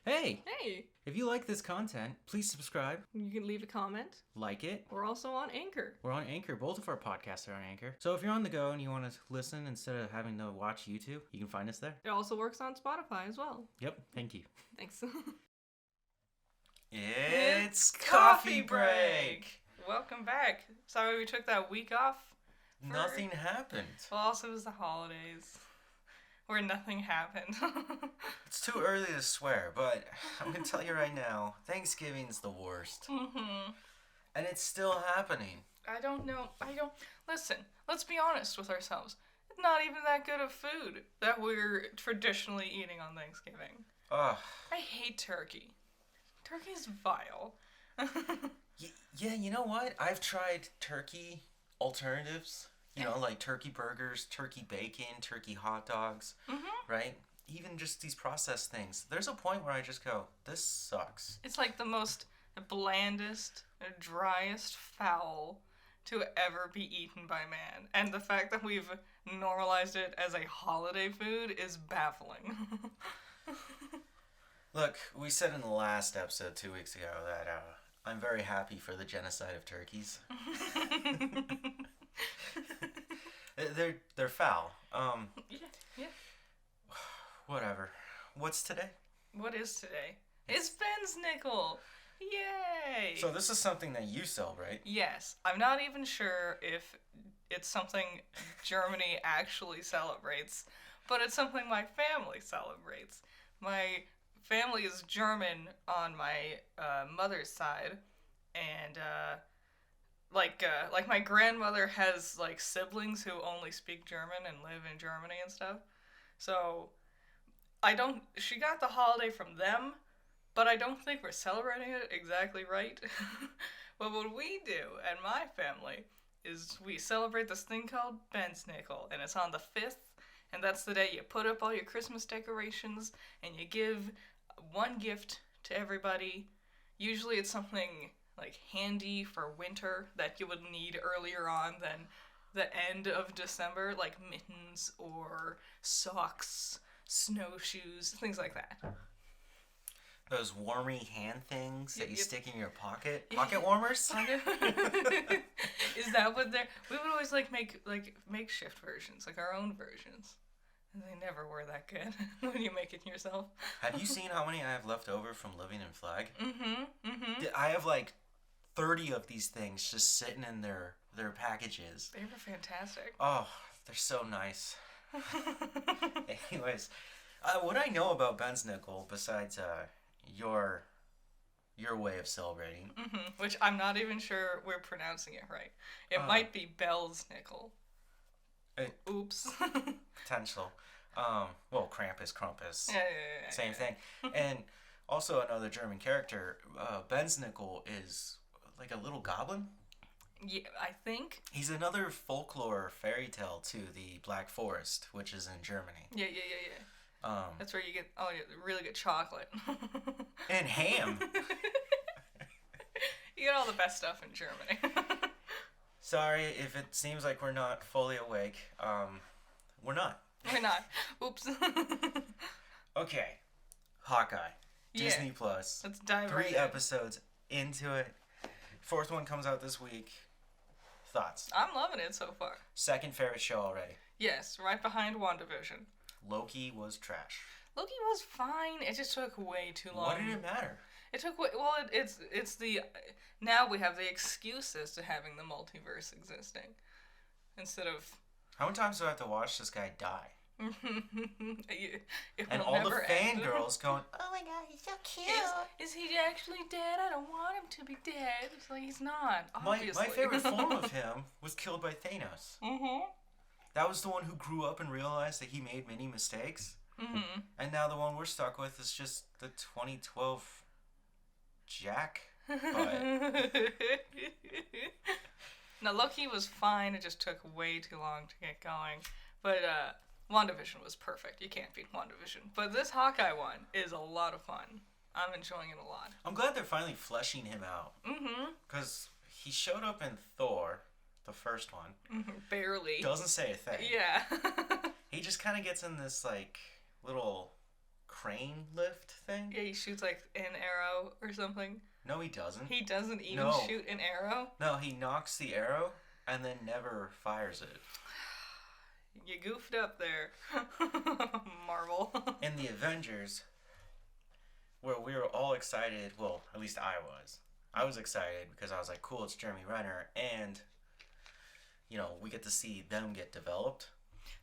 Hey! Hey! If you like this content, please subscribe, You can leave a comment. like it. We're also on Anchor. We're on Anchor. Both of our podcasts are on Anchor. So if you're on the go and you want to listen instead of having to watch YouTube, you can find us there. It also works on Spotify as well. Yep, thank you. Thanks. It's coffee break! Welcome back. Sorry we took that week off. Nothing happened. Well, also it was the holidays. Where nothing happened. It's too early to swear, but I'm going to tell you right now, Thanksgiving's the worst. Mm-hmm. And it's still happening. I don't know. Listen, let's be honest with ourselves. It's not even that good of food that we're traditionally eating on Thanksgiving. Ugh. I hate turkey. Turkey's vile. Yeah, you know what? I've tried turkey alternatives. You know, like turkey burgers, turkey bacon, turkey hot dogs, right? Even just these processed things. There's a point where I just go, this sucks. It's like the most blandest, driest fowl to ever be eaten by man. And the fact that we've normalized it as a holiday food is baffling. Look, we said in the last episode 2 weeks ago that I'm very happy for the genocide of turkeys. They're foul. Yeah. Whatever. What's today? What is today? It's Ben's Nickel! Yay! So this is something that you celebrate. Yes. I'm not even sure if it's something Germany actually celebrates, but it's something my family celebrates. My family is German on my mother's side, and like my grandmother has like siblings who only speak German and live in Germany and stuff. So she got the holiday from them, but I don't think we're celebrating it exactly right. But what we do at my family is we celebrate this thing called Ben's Nickel, and it's on the 5th, and that's the day you put up all your Christmas decorations and you give one gift to everybody. Usually it's something like handy for winter that you would need earlier on than the end of December, like mittens or socks, snowshoes, things like that. Those warmy hand things that you Yep. stick in your pocket? Pocket warmers? Is that what they're... We would always make makeshift versions, like our own versions. And they never were that good when you make it yourself. Have you seen how many I have left over from living in Flag? Mm-hmm. I have like 30 of these things just sitting in their packages. They were fantastic. Oh, they're so nice. Anyways, what I know about Ben's Nickel, besides your way of celebrating, Which I'm not even sure we're pronouncing it right. It might be Bell's Nickel. Oops. potential. Well, Krampus. Yeah. Same thing. And also another German character, Ben's Nickel is like a little goblin. Yeah, I think. He's another folklore fairy tale to the Black Forest, which is in Germany. Yeah. That's where you get really good chocolate. And ham. You get all the best stuff in Germany. Sorry if it seems like we're not fully awake. We're not. We're not. Oops. Okay. Hawkeye. Yeah. Disney Plus. Let's dive 3 right in. episodes into it. 4th one comes out this week. Thoughts? I'm loving it so far. Second favorite show already. Yes, right behind WandaVision. Loki was trash. Loki was fine. It just took way too long. What did it matter? It took way... Well, it's the... Now we have the excuses to having the multiverse existing. Instead of... How many times do I have to watch this guy die? It And will all the never end. fangirls going, oh my god, he's so cute. Is he actually dead? I don't want him to be dead. It's like, he's not, My obviously. favorite form of him was killed by Thanos. That was the one who grew up and realized that he made many mistakes. And now the one we're stuck with is just the 2012 Jack. But Now, Loki was fine. It just took way too long to get going. But WandaVision was perfect. You can't beat WandaVision. But this Hawkeye one is a lot of fun. I'm enjoying it a lot. I'm glad they're finally fleshing him out. Because he showed up in Thor, the first one. Barely. Doesn't say a thing. Yeah. He just kind of gets in this, like, little crane lift thing. Yeah, he shoots like an arrow or something. No, he doesn't. He doesn't even shoot an arrow? No, he knocks the arrow and then never fires it. You goofed up there, Marvel. In the Avengers, where we were all excited, well, at least I was. I was excited because I was like, cool, it's Jeremy Renner, and, you know, we get to see them get developed.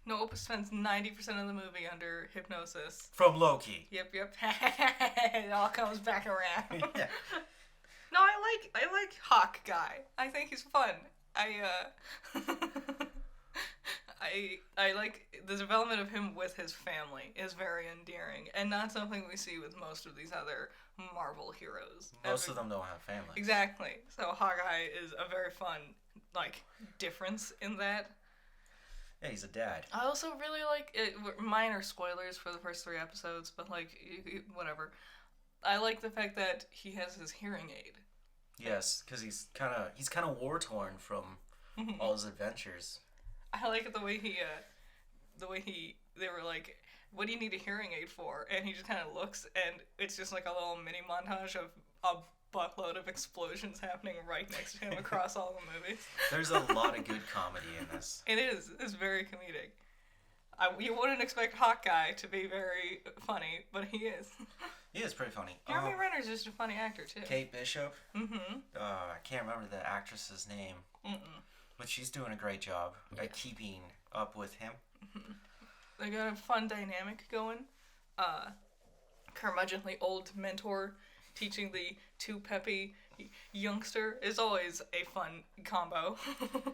Nope, spends 90% of the movie under hypnosis. From Loki. Yep. It all comes back around. Yeah. No, I like Hawk Guy. I think he's fun. I like the development of him with his family is very endearing, and not something we see with most of these other Marvel heroes. Most of them don't have families. Exactly. So Hawkeye is a very fun, like, difference in that. Yeah, he's a dad. I also really like it. Minor spoilers for the first 3 episodes, but like, whatever. I like the fact that he has his hearing aid. Yes, because he's kind of war torn from all his adventures. I like it the way they were like, what do you need a hearing aid for? And he just kind of looks, and it's just like a little mini montage of a buttload of explosions happening right next to him across all the movies. There's a lot of good comedy in this. It is. It's very comedic. You wouldn't expect Hawkeye to be very funny, but he is. He is pretty funny. Jeremy Renner's just a funny actor, too. Kate Bishop. Mm-hmm. I can't remember the actress's name. Mm-mm. But she's doing a great job at keeping up with him. Mm-hmm. They got a fun dynamic going. Curmudgeonly old mentor teaching the too peppy youngster is always a fun combo.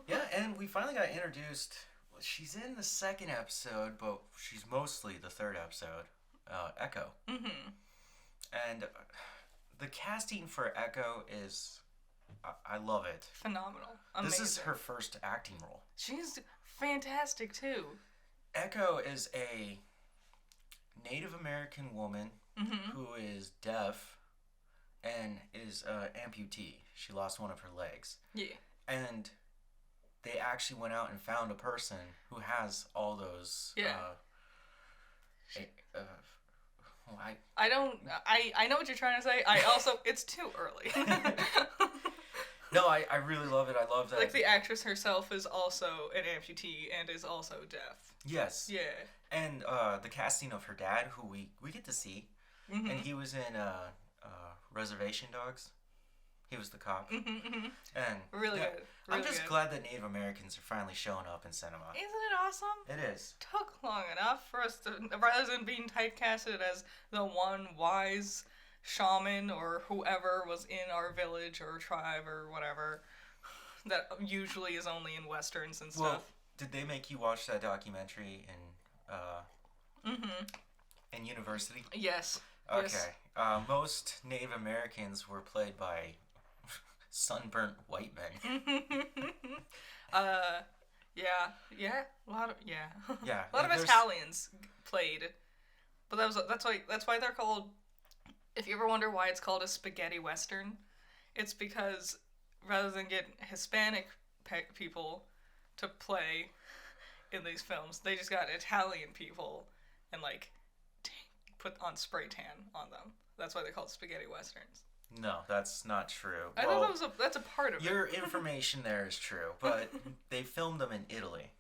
Yeah, and we finally got introduced. She's in the 2nd episode, but she's mostly the 3rd episode. Echo. Mm-hmm. And the casting for Echo is... I love it. Phenomenal. Amazing. This is her first acting role. She's fantastic, too. Echo is a Native American woman who is deaf and is an amputee. She lost one of her legs. Yeah. And they actually went out and found a person who has all those... Yeah. I know what you're trying to say. It's too early. No, I really love it. I love that. Like, the actress herself is also an amputee and is also deaf. Yes. Yeah. And the casting of her dad, who we get to see, and he was in Reservation Dogs. He was the cop. And really good. I'm just glad that Native Americans are finally showing up in cinema. Isn't it awesome? It is. Took long enough for us to, rather than being typecasted as the one wise shaman or whoever was in our village or tribe or whatever, that usually is only in westerns and stuff. Well, did they make you watch that documentary in university? Yes. Okay. Yes. Most Native Americans were played by sunburnt white men. Yeah. A lot of Yeah. A lot of Italians played, but that's why they're called. If you ever wonder why it's called a spaghetti western, it's because rather than get Hispanic people to play in these films, they just got Italian people and like put on spray tan on them. That's why they're called spaghetti westerns. No, that's not true. I thought that's a part of it. Your information there is true, but they filmed them in Italy.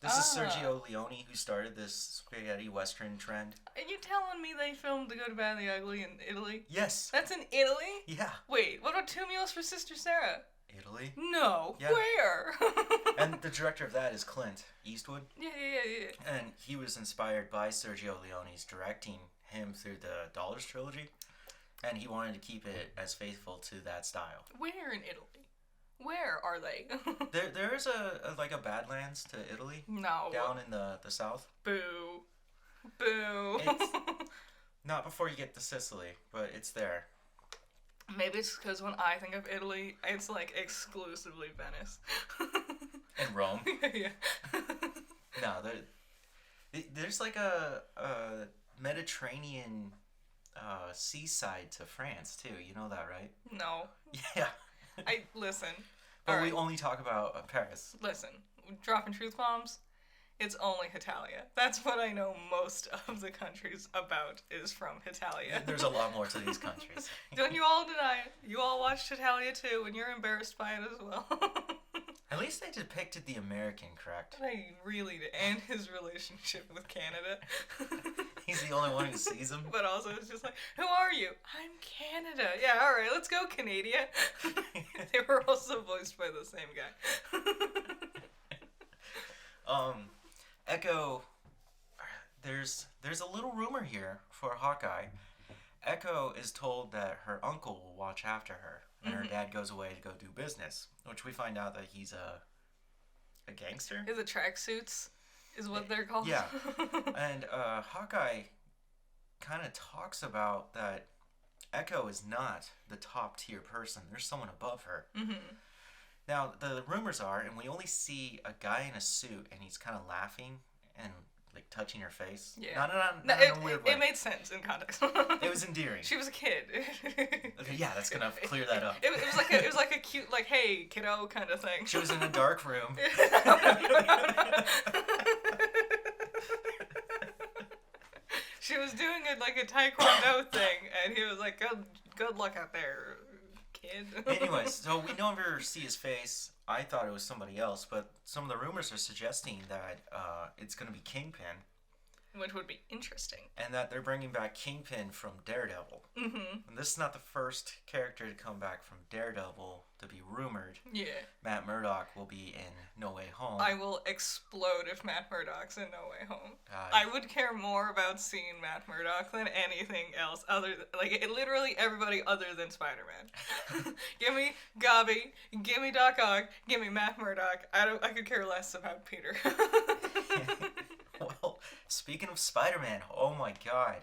This is Sergio Leone who started this spaghetti western trend. Are you telling me they filmed The Good, Bad, and the Ugly in Italy? Yes. That's in Italy? Yeah. Wait, what about Two Meals for Sister Sarah? Italy? No. Yeah. Where? And the director of that is Clint Eastwood. Yeah. And he was inspired by Sergio Leone's directing him through the Dollars trilogy. And he wanted to keep it as faithful to that style. Where in Italy? Where are they? there is a Badlands to Italy. No. Down in the south. Boo. It's not before you get to Sicily, but it's there. Maybe it's because when I think of Italy, it's like exclusively Venice. And Rome. Yeah. No, there's like a Mediterranean seaside to France too. You know that, right? No. Yeah. Listen. But we only talk about Paris. Listen, dropping truth bombs. it's only Hitalia. That's what I know most of the countries about is from Hitalia. There's a lot more to these countries. Don't you all deny it. You all watched Hitalia too, and you're embarrassed by it as well. At least they depicted the American, correct? They really did. And his relationship with Canada. He's the only one who sees him. But also it's just like, who are you? I'm Canada. Yeah, alright, let's go, Canada. They were also voiced by the same guy. Echo, there's a little rumor here for Hawkeye. Echo is told that her uncle will watch after her, and her dad goes away to go do business, which we find out that he's a gangster. Is it tracksuits? Is what they're called? Yeah. And Hawkeye kind of talks about that Echo is not the top tier person. There's someone above her. Now, the rumors are, and we only see a guy in a suit, and he's kind of laughing and like touching her face. Yeah. Not in a weird way. It made sense in context. It was endearing. She was a kid. Okay, yeah, that's gonna clear that up. It was like a cute, like, hey, kiddo kind of thing. She was in a dark room. She was doing it like a taekwondo thing, and he was like, good luck out there, kid. Anyways, so we never see his face. I thought it was somebody else, but some of the rumors are suggesting that it's going to be Kingpin. Which would be interesting. And that they're bringing back Kingpin from Daredevil. And this is not the first character to come back from Daredevil to be rumored. Yeah. Matt Murdock will be in No Way Home. I will explode if Matt Murdock's in No Way Home. I would care more about seeing Matt Murdock than anything else literally everybody other than Spider-Man. Give me Gabi, give me Doc Ock, give me Matt Murdock. I could care less about Peter. Well, speaking of Spider-Man, oh my god.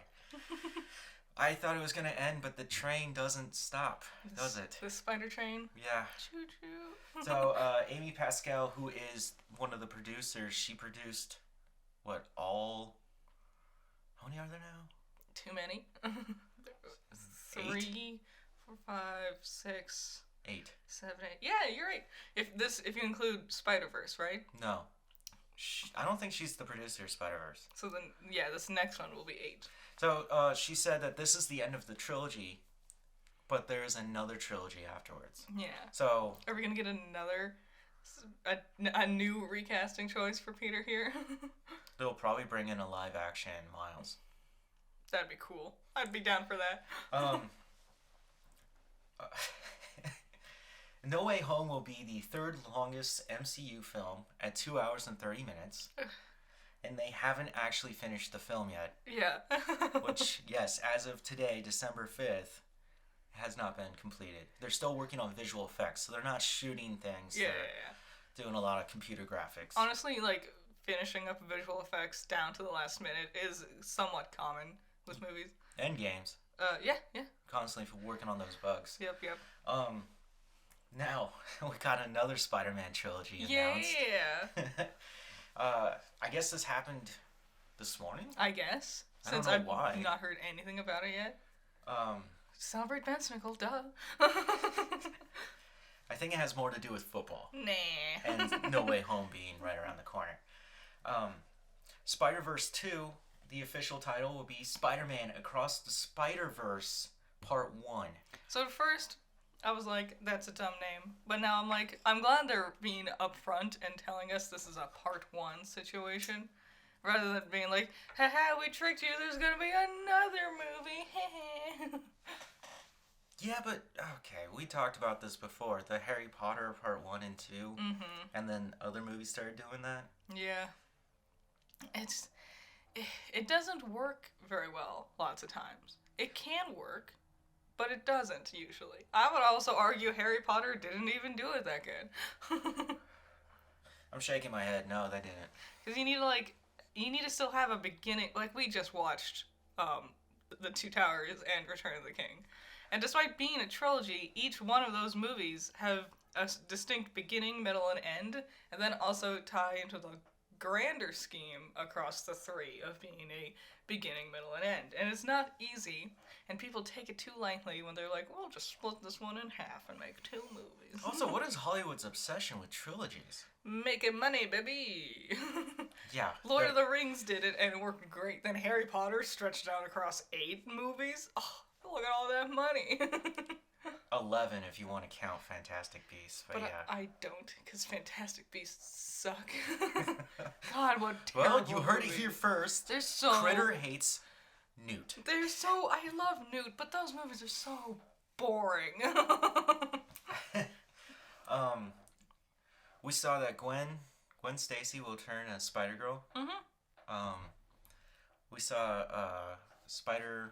I thought it was going to end, but the train doesn't stop, does it? The spider train? Yeah. Choo-choo. So, Amy Pascal, who is one of the producers, she produced, how many are there now? Too many. 3, 4, 5, 6, 8, 7, 8. Yeah, you're right. If you include Spider-Verse, right? No. I don't think she's the producer of Spider-Verse. So then, yeah, this next one will be 8. So, she said that this is the end of the trilogy, but there is another trilogy afterwards. Yeah. So... Are we going to get a new recasting choice for Peter here? They'll probably bring in a live-action Miles. That'd be cool. I'd be down for that. No Way Home will be the third longest MCU film at 2 hours and 30 minutes. And they haven't actually finished the film yet. Yeah. Which, yes, as of today, December 5th, has not been completed. They're still working on visual effects, so they're not shooting things. Yeah. They're doing a lot of computer graphics. Honestly, finishing up visual effects down to the last minute is somewhat common with movies. And games. Yeah. Constantly working on those bugs. Yep. Now, we got another Spider-Man trilogy announced. Yeah. I guess this happened this morning? I guess. Since I've not heard anything about it yet. Celebrate Ben Snickle, duh. I think it has more to do with football. Nah. And No Way Home being right around the corner. Spider-Verse 2, the official title will be Spider-Man Across the Spider-Verse Part 1. So at first, I was like, that's a dumb name. But now I'm like, I'm glad they're being upfront and telling us this is a Part 1 situation. Rather than being like, haha, we tricked you, there's gonna be another movie. Yeah, but, okay, we talked about this before. The Harry Potter Part 1 and 2. Mm-hmm. And then other movies started doing that. Yeah. It doesn't work very well lots of times. It can work, but it doesn't usually. I would also argue Harry Potter didn't even do it that good. I'm shaking my head. No, they didn't. Because you need to still have a beginning. Like, we just watched The Two Towers and Return of the King. And despite being a trilogy, each one of those movies have a distinct beginning, middle, and end, and then also tie into the grander scheme across the three of being a beginning, middle, and end. And it's not easy, and people take it too lightly when they're like, well, just split this one in half and make 2 movies. Also, what is Hollywood's obsession with trilogies? Making money, baby! Yeah. Lord of the Rings did it, and it worked great. Then Harry Potter stretched out across 8 movies. Oh, look at all that money. 11 if you want to count Fantastic Beasts. But yeah. I don't, because Fantastic Beasts suck. God, what terrible Well, you heard movies. it here first. They're so... Critter hates Newt. They're so... I love Newt, but those movies are so boring. We saw that Gwen Stacy will turn a Spider-Girl. Mm-hmm. We saw Spider-Man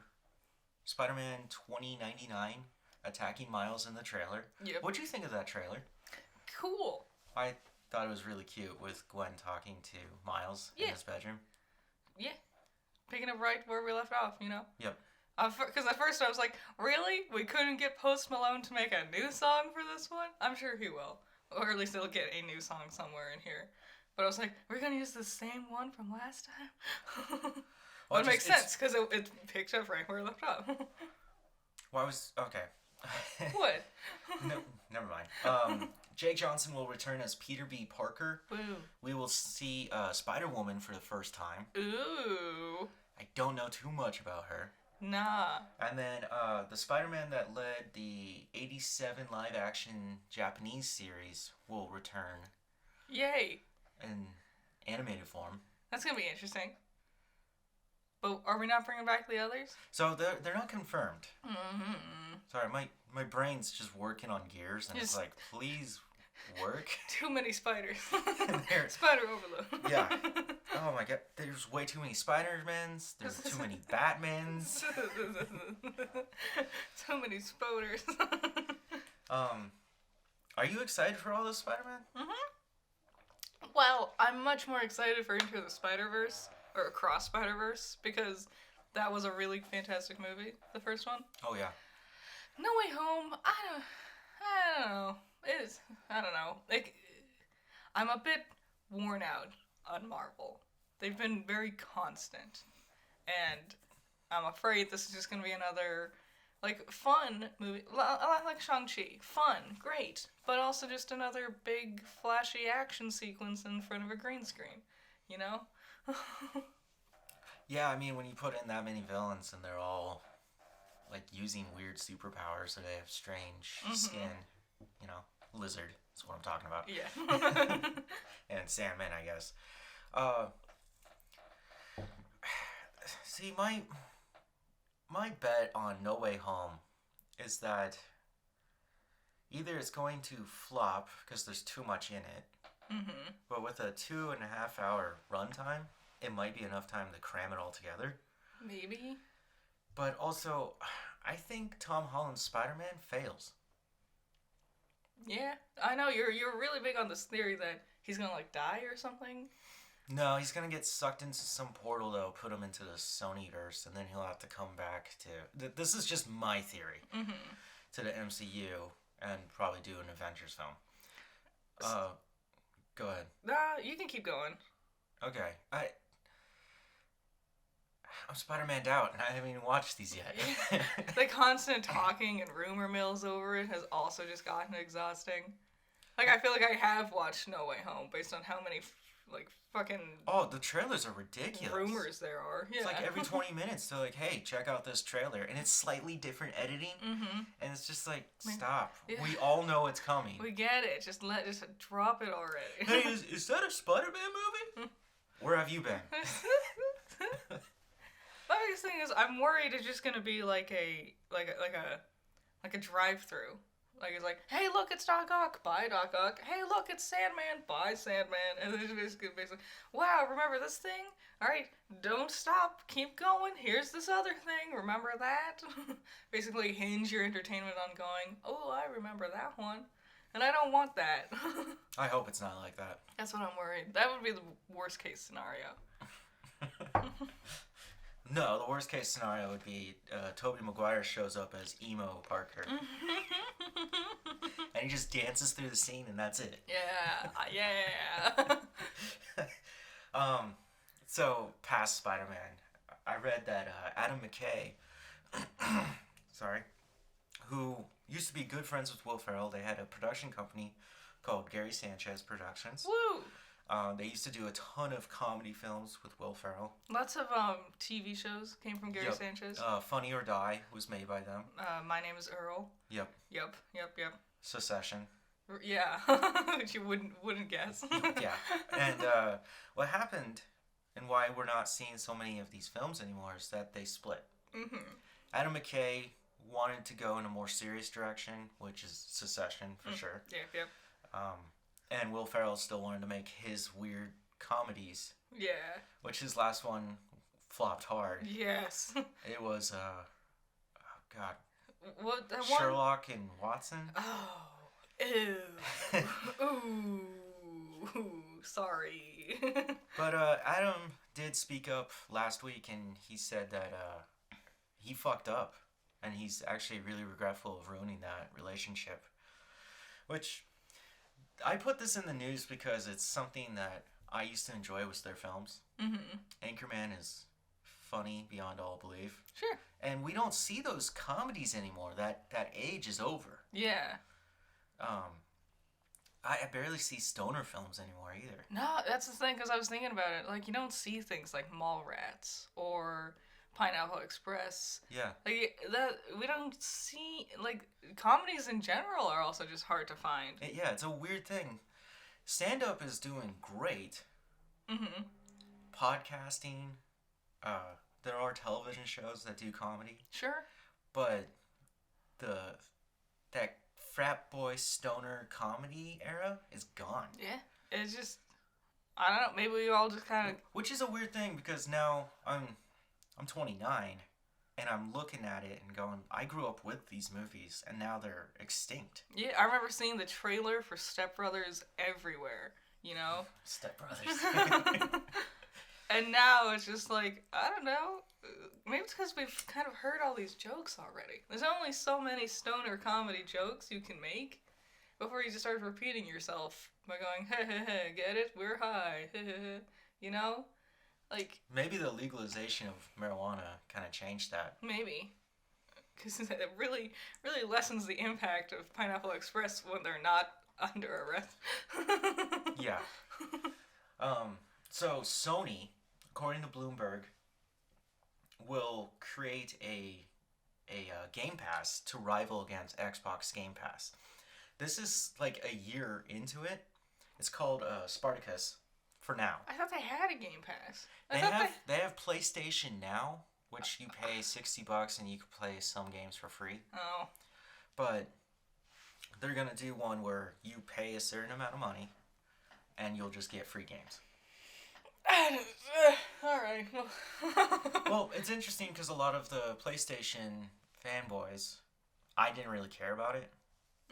2099 attacking Miles in the trailer. Yep. What'd you think of that trailer? Cool. I thought it was really cute with Gwen talking to Miles in his bedroom. Yeah. Picking up right where we left off, you know? Yep. Because at first I was like, really? We couldn't get Post Malone to make a new song for this one? I'm sure he will. Or at least he'll get a new song somewhere in here. But I was like, we're going to use the same one from last time? Well, it makes sense, because it picked up right where it left off. Well, okay. What? No, never mind. Jake Johnson will return as Peter B. Parker. Woo. We will see Spider-Woman for the first time. Ooh. I don't know too much about her. Nah. And then the Spider-Man that led the 87 live-action Japanese series will return. Yay. In animated form. That's going to be interesting. But are we not bringing back the others? So they're not confirmed. Mm-hmm. Sorry, my brain's just working on gears, and it's like, please work. Too many spiders. Spider overload. Yeah. Oh my god, there's way too many Spider-Mans. There's too many Batmans. So many spoders. Are you excited for all this Spider-Man? Mm-hmm. Well, I'm much more excited for Into the Spider-Verse, or Across Spider-Verse, because that was a really fantastic movie, the first one. Oh yeah. No Way Home, I don't know. I don't know. Like, I'm a bit worn out on Marvel. They've been very constant. And I'm afraid this is just going to be another, like, fun movie. Like Shang-Chi. Fun. Great. But also just another big, flashy action sequence in front of a green screen. You know? Yeah, I mean, when you put in that many villains and they're all, like, using weird superpowers, so they have strange skin, you know, lizard is what I'm talking about. Yeah. And Sandman, I guess. See, my bet on No Way Home is that either it's going to flop because there's too much in it, but with a 2.5 hour runtime, it might be enough time to cram it all together. Maybe. But also, I think Tom Holland's Spider-Man fails. Yeah, I know you're really big on this theory that he's gonna like die or something. No, he's gonna get sucked into some portal that'll put him into the Sonyverse, and then he'll have to come back to. This is just my theory to the MCU, and probably do an Avengers film. Go ahead. You can keep going. Okay, I'm Spider-Man'd out, and I haven't even watched these yet. The constant talking and rumor mills over it has also just gotten exhausting. Like, I feel like I have watched No Way Home based on how many, fucking... Oh, the trailers are ridiculous. Rumors there are, yeah. It's like every 20 minutes, they're like, hey, check out this trailer. And it's slightly different editing. And it's just like, stop. Yeah. We all know it's coming. We get it. Just drop it already. Hey, is that a Spider-Man movie? Where have you been? The biggest thing is, I'm worried it's just gonna be like a drive-through. Like, it's like, hey, look, it's Doc Ock. Bye, Doc Ock. Hey, look, it's Sandman. Bye, Sandman. And then it's basically, wow, remember this thing? All right, don't stop. Keep going. Here's this other thing. Remember that? Basically, hinge your entertainment on going, oh, I remember that one. And I don't want that. I hope it's not like that. That's what I'm worried. That would be the worst-case scenario. No, the worst case scenario would be Tobey Maguire shows up as emo Parker. And he just dances through the scene and that's it. Yeah. So, past Spider-Man, I read that Adam McKay, who used to be good friends with Will Ferrell, they had a production company called Gary Sanchez Productions. Woo! They used to do a ton of comedy films with Will Ferrell. Lots of TV shows came from Gary Yep. Sanchez. Funny or Die was made by them. My Name is Earl. Yep. Yep. Secession. Yeah, which you wouldn't guess. Yeah. And what happened and why we're not seeing so many of these films anymore is that they split. Mm-hmm. Adam McKay wanted to go in a more serious direction, which is Secession for sure. Yep. And Will Ferrell still wanted to make his weird comedies. Yeah. Which his last one flopped hard. Yes. It was, God. What? That Sherlock and Watson? Oh. Ew. Ooh. Sorry. But Adam did speak up last week and he said that he fucked up. And he's actually really regretful of ruining that relationship. Which, I put this in the news because it's something that I used to enjoy with their films. Mm-hmm. Anchorman is funny beyond all belief. Sure. And we don't see those comedies anymore. That age is over. Yeah. I barely see stoner films anymore either. No, that's the thing, because I was thinking about it. Like, you don't see things like Mallrats or Pineapple Express. Yeah. Like, we don't see, like, comedies in general are also just hard to find. Yeah, it's a weird thing. Stand-up is doing great. Mm-hmm. Podcasting, there are television shows that do comedy. Sure. But that frat boy stoner comedy era is gone. Yeah. It's just, I don't know, maybe we all just kind of... Which is a weird thing because now I'm 29 and I'm looking at it and going, I grew up with these movies and now they're extinct. Yeah, I remember seeing the trailer for Step Brothers everywhere, you know? Step Brothers. And now it's just like, I don't know, maybe it's because we've kind of heard all these jokes already. There's only so many stoner comedy jokes you can make before you just start repeating yourself by going, hey, get it? We're high, you know? Like... Maybe the legalization of marijuana kind of changed that. Maybe. Because it really, really lessens the impact of Pineapple Express when they're not under arrest. Yeah. So Sony, according to Bloomberg, will create a Game Pass to rival against Xbox Game Pass. This is like a year into it. It's called Spartacus for now. I thought they had a Game Pass. They have PlayStation Now, which you pay $60 and you can play some games for free. Oh. But they're gonna do one where you pay a certain amount of money and you'll just get free games. Alright. Well, it's interesting because a lot of the PlayStation fanboys, I didn't really care about it.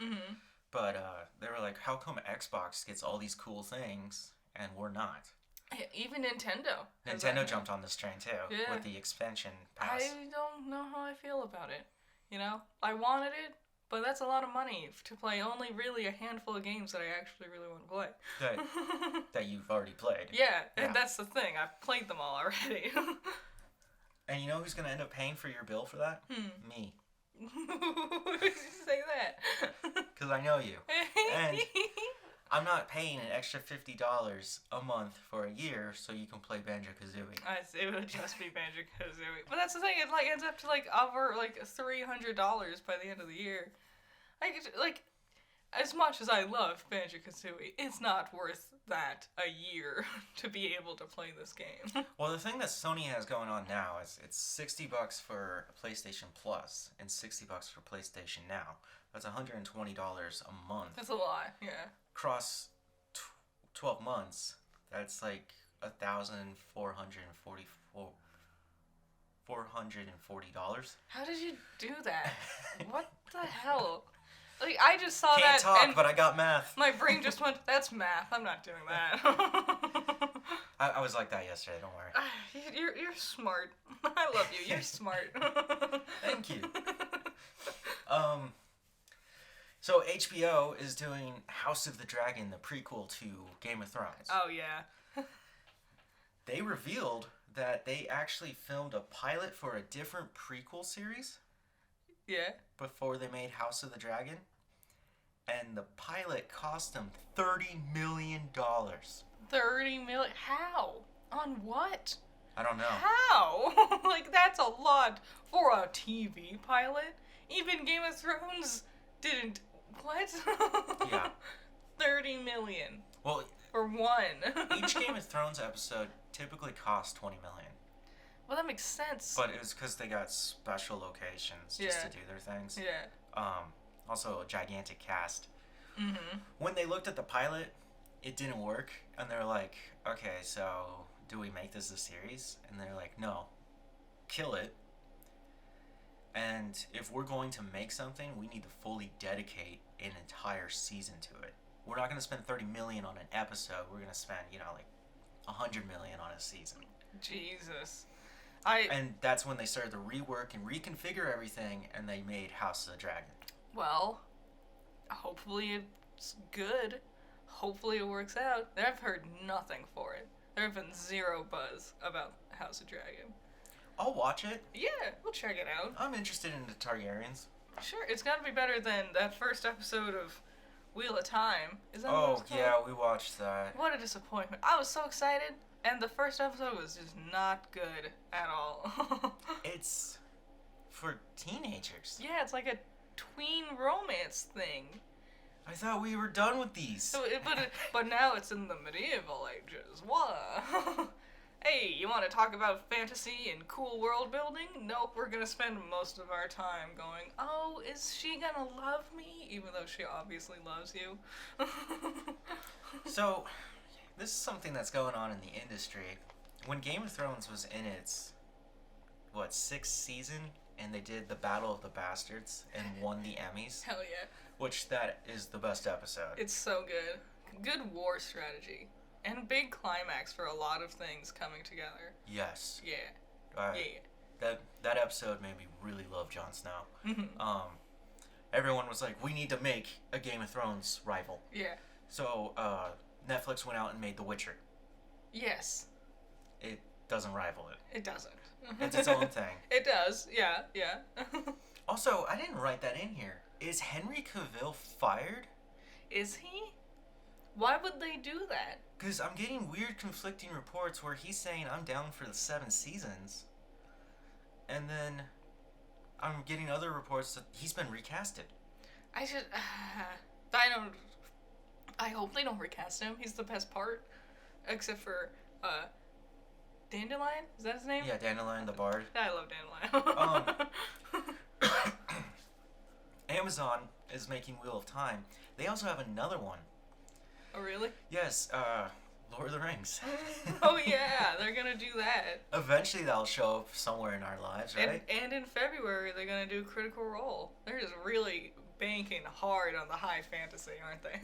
Mm-hmm. But they were like, how come Xbox gets all these cool things and we're not? Even Nintendo. Nintendo jumped on this train too, Yeah. with the expansion pass. I don't know how I feel about it. You know? I wanted it, but that's a lot of money to play only really a handful of games that I actually really want to play. That you've already played. Yeah, and that's the thing. I've played them all already. And you know who's going to end up paying for your bill for that? Me. Why did you say that? Because I know you. And I'm not paying an extra $50 a month for a year so you can play Banjo-Kazooie. It would just be Banjo-Kazooie. But that's the thing. It ends up to over $300 by the end of the year. Like as much as I love Banjo-Kazooie, it's not worth that a year to be able to play this game. Well, the thing that Sony has going on now is it's $60 for PlayStation Plus and $60 for PlayStation Now. That's $120 a month. That's a lot, yeah. Across 12 months, that's like $440. How did you do that? What the hell? Like, I just saw Can't that talk, and but I got math. my brain just went, that's math. I'm not doing that. I was like that yesterday, don't worry. You're smart. I love you. You're smart. Thank you. So HBO is doing House of the Dragon, the prequel to Game of Thrones. Oh, yeah. They revealed that they actually filmed a pilot for a different prequel series. Yeah. Before they made House of the Dragon. And the pilot cost them $30 million. 30 million? How? On what? I don't know. How? Like, that's a lot for a TV pilot. Even Game of Thrones didn't. What? Yeah. 30 million. Well, for one. each Game of Thrones episode typically costs 20 million. Well, that makes sense. But it was because they got special locations just to do their things. Yeah. Also, a gigantic cast. Mm-hmm. When they looked at the pilot, it didn't work, and they're like, okay, so do we make this a series? And they're like, no, kill it. And if we're going to make something, we need to fully dedicate an entire season to it. We're not going to spend 30 million on an episode. We're going to spend, like 100 million on a season. Jesus. And that's when they started to rework and reconfigure everything, and they made House of the Dragon. Well, hopefully it's good. Hopefully it works out. I've heard nothing for it. There have been zero buzz about House of Dragon. I'll watch it. Yeah, we'll check it out. I'm interested in the Targaryens. Sure, it's gotta be better than that first episode of Wheel of Time. Is that Oh, yeah, we watched that. What a disappointment. I was so excited, and the first episode was just not good at all. It's for teenagers. Yeah, it's like a tween romance thing. I thought we were done with these. But now it's in the medieval ages. What? Hey, you want to talk about fantasy and cool world building? Nope, we're gonna spend most of our time going, oh, is she gonna love me? Even though she obviously loves you. So, this is something that's going on in the industry. When Game of Thrones was in its, 6th season, and they did the Battle of the Bastards and won the Emmys. Hell yeah. Which that is the best episode. It's so good. Good war strategy. And big climax for a lot of things coming together. Yes. Yeah. Yeah. That episode made me really love Jon Snow. Mm-hmm. Everyone was like, we need to make a Game of Thrones rival. Yeah. So Netflix went out and made The Witcher. Yes. It doesn't rival it. It doesn't. It's its own thing. It does. Yeah. Yeah. Also, I didn't write that in here. Is Henry Cavill fired? Is he? Why would they do that? Because I'm getting weird conflicting reports where he's saying I'm down for the 7 seasons. And then I'm getting other reports that he's been recasted. I hope they don't recast him. He's the best part. Except for, Dandelion? Is that his name? Yeah, Dandelion the Bard. I love Dandelion. Amazon is making Wheel of Time. They also have another one. Oh, really? Yes, Lord of the Rings. Oh, yeah, they're gonna do that. Eventually that'll show up somewhere in our lives, right? And in February, they're gonna do Critical Role. They're just really banking hard on the high fantasy, aren't they?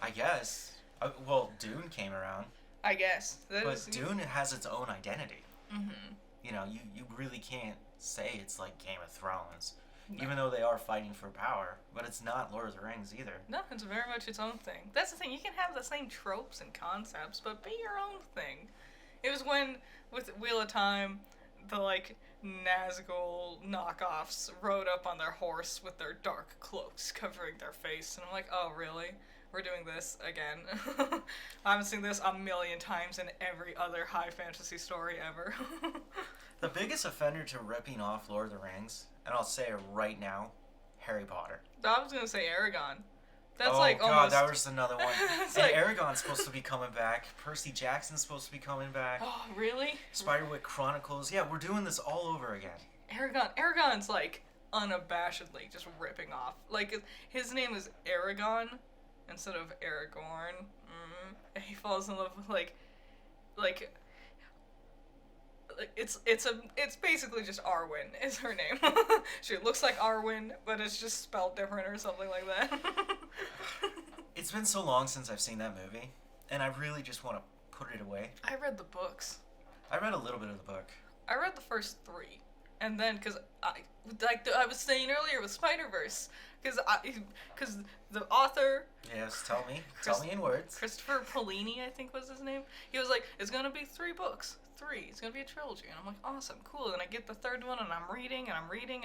I guess. Well, Dune came around. I guess. But Dune has its own identity. Mm-hmm. You really can't say it's like Game of Thrones. No. Even though they are fighting for power. But it's not Lord of the Rings either. No, it's very much its own thing. That's the thing. You can have the same tropes and concepts, but be your own thing. It was when, with Wheel of Time, the, Nazgul knockoffs rode up on their horse with their dark cloaks covering their face. And I'm like, oh, really? We're doing this again. I haven't seen this a million times in every other high fantasy story ever. The biggest offender to ripping off Lord of the Rings, and I'll say it right now, Harry Potter. I was gonna say Aragon. That's God, almost... that was another one. It's And Aragon's supposed to be coming back. Percy Jackson's supposed to be coming back. Oh, really? Spiderwick Chronicles. Yeah, we're doing this all over again. Aragon's unabashedly just ripping off. His name is Aragon instead of Aragorn. He falls in love with it's basically just Arwen is her name. She looks like Arwen, but it's just spelled different or something like that. It's been so long since I've seen that movie, and I really just want to put it away. I read the books. I read a little bit of the book. I read the first 3, and then because I was saying earlier with Spider-Verse, because the author. Yes, tell me in words. Christopher Paolini, I think was his name. He was like, it's gonna be 3 books. 3. It's gonna be a trilogy. And I'm like, awesome, cool. And I get the 3rd one, and I'm reading, and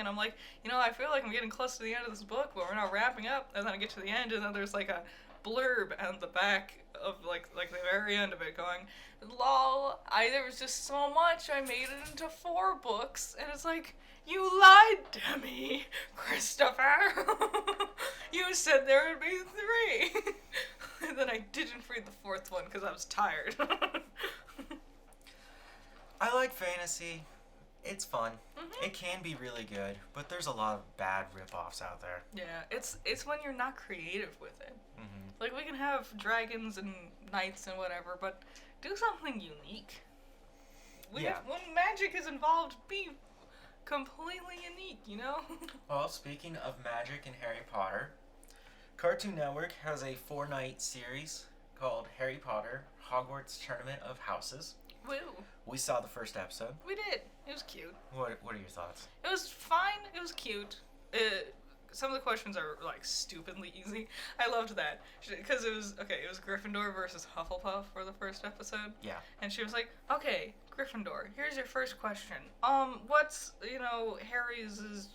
I'm like, I feel like I'm getting close to the end of this book, but we're not wrapping up. And then I get to the end, and then there's a blurb on the back of like the very end of it going, lol, there was just so much, I made it into 4 books, and it's like, you lied to me, Christopher. You said there would be 3. And then I didn't read the 4th one because I was tired. I like fantasy. It's fun. Mm-hmm. It can be really good, but there's a lot of bad rip-offs out there. Yeah, it's when you're not creative with it. Mm-hmm. Like, we can have dragons and knights and whatever, but do something unique. When magic is involved, be completely unique, you know? Well, speaking of magic and Harry Potter, Cartoon Network has a 4-night series called Harry Potter, Hogwarts Tournament of Houses. Woo. We saw the first episode. We did. It was cute. What are your thoughts? It was fine. It was cute. Some of the questions are, like, stupidly easy. I loved that. Because it was Gryffindor versus Hufflepuff for the first episode. Yeah. And she was like, okay, Gryffindor, here's your first question. What's, Harry's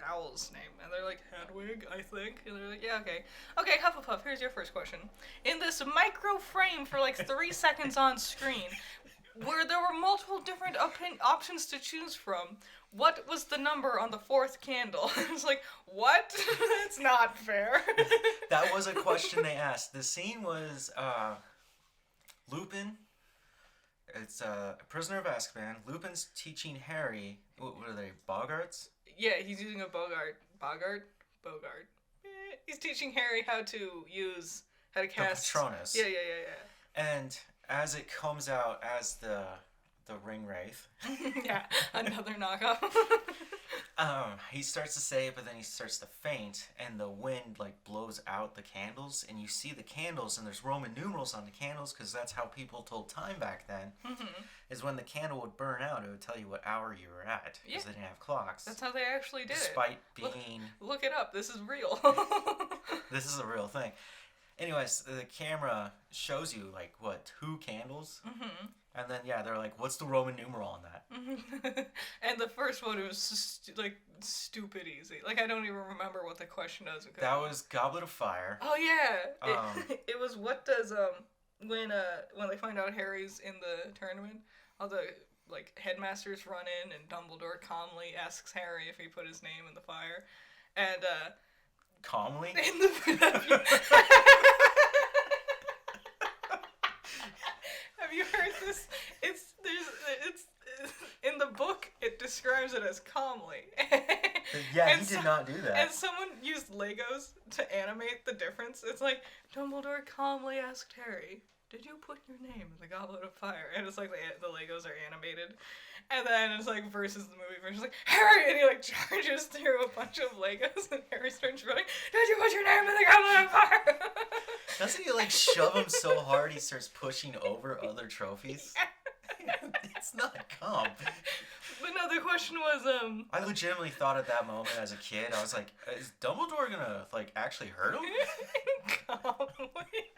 owl's name? And they're like, Hedwig, I think. And they're like, yeah, okay. Okay, Hufflepuff, here's your first question. In this micro frame for like 3 seconds on screen, where there were multiple different options to choose from, what was the number on the 4th candle? I was like, what? That's not fair. That was a question they asked. The scene was Lupin. It's a Prisoner of Azkaban. Lupin's teaching Harry. What are they? Bogarts? Yeah, he's using a Bogart. Bogart. He's teaching Harry how to cast the Patronus. Yeah. And as it comes out as the ring wraith. Yeah, another knockoff. He starts to say it, but then he starts to faint, and the wind like blows out the candles, and you see the candles, and there's Roman numerals on the candles because that's how people told time back then. Mm-hmm. Is when the candle would burn out, it would tell you what hour you were at because they didn't have clocks. That's how they actually did Despite it. Despite being. Look it up. This is real. This is a real thing. Anyways, the camera shows you like 2 candles. Mm-hmm. And then, they're like, what's the Roman numeral on that? And the first one was stupid easy. Like, I don't even remember what the question was. That was Goblet of Fire. Oh, yeah. It was what does, when they find out Harry's in the tournament, all the, like, headmasters run in and Dumbledore calmly asks Harry if he put his name in the fire. And, calmly? In the... Have you heard this? It's in the book. It describes it as calmly. Yeah, he did not do that. And someone used Legos to animate the difference. It's like Dumbledore calmly asked Harry, "Did you put your name in the Goblet of Fire?" And it's like the Legos are animated, and then it's like versus the movie version. It's like Harry, and he like charges through a bunch of Legos, and Harry starts running. "Did you put your name in the Goblet of Fire?" Doesn't he like shove him so hard he starts pushing over other trophies? Yeah. It's not calm. But no, the question was I legitimately thought at that moment as a kid, I was like, is Dumbledore gonna like actually hurt him? Calmly.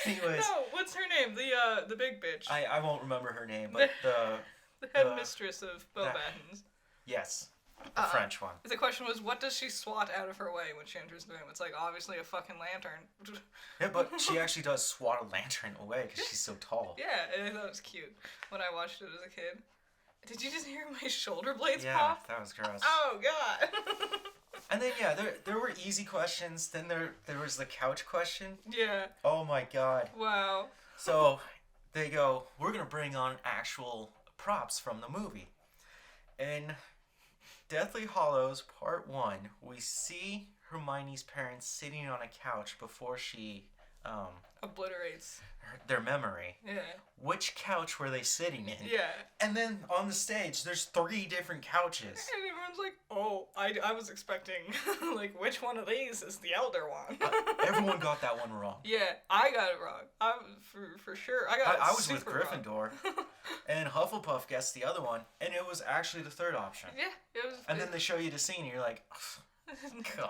Anyways. No, what's her name? The big bitch. I won't remember her name, but the headmistress of Beauxbatons. Yes. The French one. The question was, what does she swat out of her way when she enters the room? It's like, obviously a fucking lantern. Yeah, but she actually does swat a lantern away because she's so tall. Yeah, and I thought it was cute when I watched it as a kid. Did you just hear my shoulder blades pop? Yeah, that was gross. Oh, God. And then, there were easy questions. Then there was the couch question. Yeah. Oh, my God. Wow. So, they go, we're going to bring on actual props from the movie. In Deathly Hallows Part 1, we see Hermione's parents sitting on a couch before she obliterates their memory. Yeah. Which couch were they sitting in? Yeah. And then on the stage, there's 3 different couches. And everyone's like, oh, I was expecting, like, which one of these is the elder one? Everyone got that one wrong. Yeah, I got it wrong. For sure. I was with Gryffindor. And Hufflepuff guessed the other one. And it was actually the 3rd option. Yeah, it was. And then they show you the scene, and you're like, God.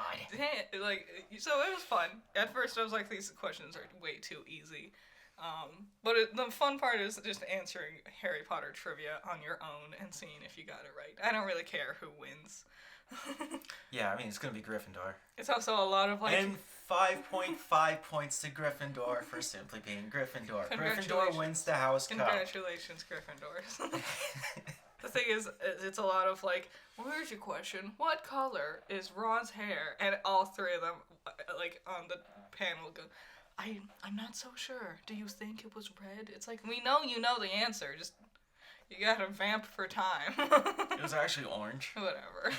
Like, so it was fun. At first, I was like, these questions are way too easy. But the fun part is just answering Harry Potter trivia on your own and seeing if you got it right. I don't really care who wins. Yeah, I mean, it's going to be Gryffindor. It's also a lot of, like... And 5.5 points to Gryffindor for simply being Gryffindor. Gryffindor wins the house cup. Congratulations, Gryffindors. The thing is, it's a lot of, like, well, here's your question. What color is Ron's hair? And all three of them, like, on the panel go, I'm not so sure. Do you think it was red? It's like, we know you know the answer. Just, you gotta vamp for time. It was actually orange. Whatever.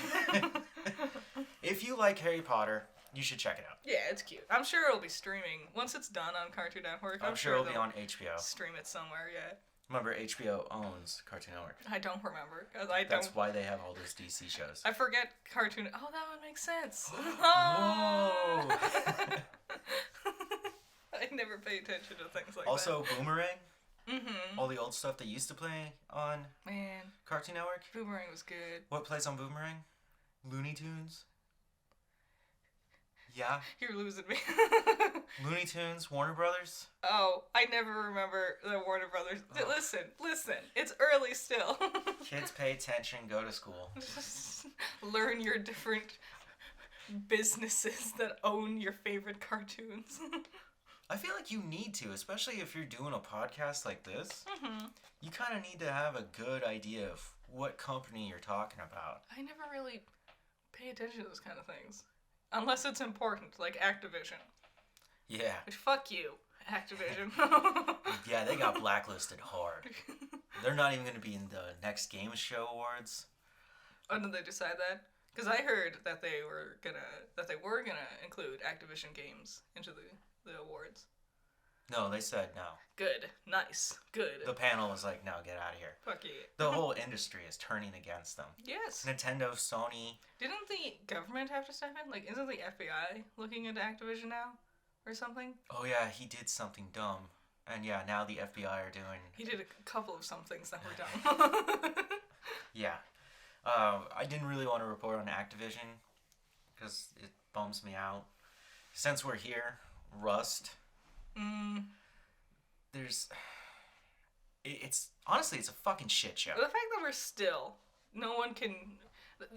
If you like Harry Potter, you should check it out. Yeah, it's cute. I'm sure it'll be streaming. Once it's done on Cartoon Network, I'm sure it'll be on HBO. Stream it somewhere, yeah. Remember, HBO owns Cartoon Network. I don't remember. That's why they have all those DC shows. I forget Cartoon... Oh, that would make sense. Whoa! I never pay attention to things like also, that. Boomerang. Mm-hmm. All the old stuff that used to play on Cartoon Network. Boomerang was good. What plays on Boomerang? Looney Tunes. Yeah. You're losing me. Looney Tunes, Warner Brothers. Oh, I never remember the Warner Brothers. Oh. Listen. It's early still. Kids, pay attention. Go to school. Learn your different businesses that own your favorite cartoons. I feel like you need to, especially if you're doing a podcast like this. Mm-hmm. You kind of need to have a good idea of what company you're talking about. I never really pay attention to those kind of things. Unless it's important, like Activision. Yeah. Which, fuck you, Activision. Yeah, they got blacklisted hard. They're not even going to be in the next Game Show Awards. Oh, did they decide that? Because I heard that they were gonna include Activision games into the awards. No, they said no. Good. Nice. Good. The panel was like, no, get out of here. Fuck you. The whole industry is turning against them. Yes. Nintendo, Sony. Didn't the government have to step in? Like, isn't the FBI looking into Activision now? Or something? Oh yeah, he did something dumb. And yeah, now the FBI are doing... He did a couple of some things that were dumb. Yeah. I didn't really want to report on Activision because it bums me out. Since we're here, Rust. It's honestly, it's a fucking shit show. The fact that we're still, no one can,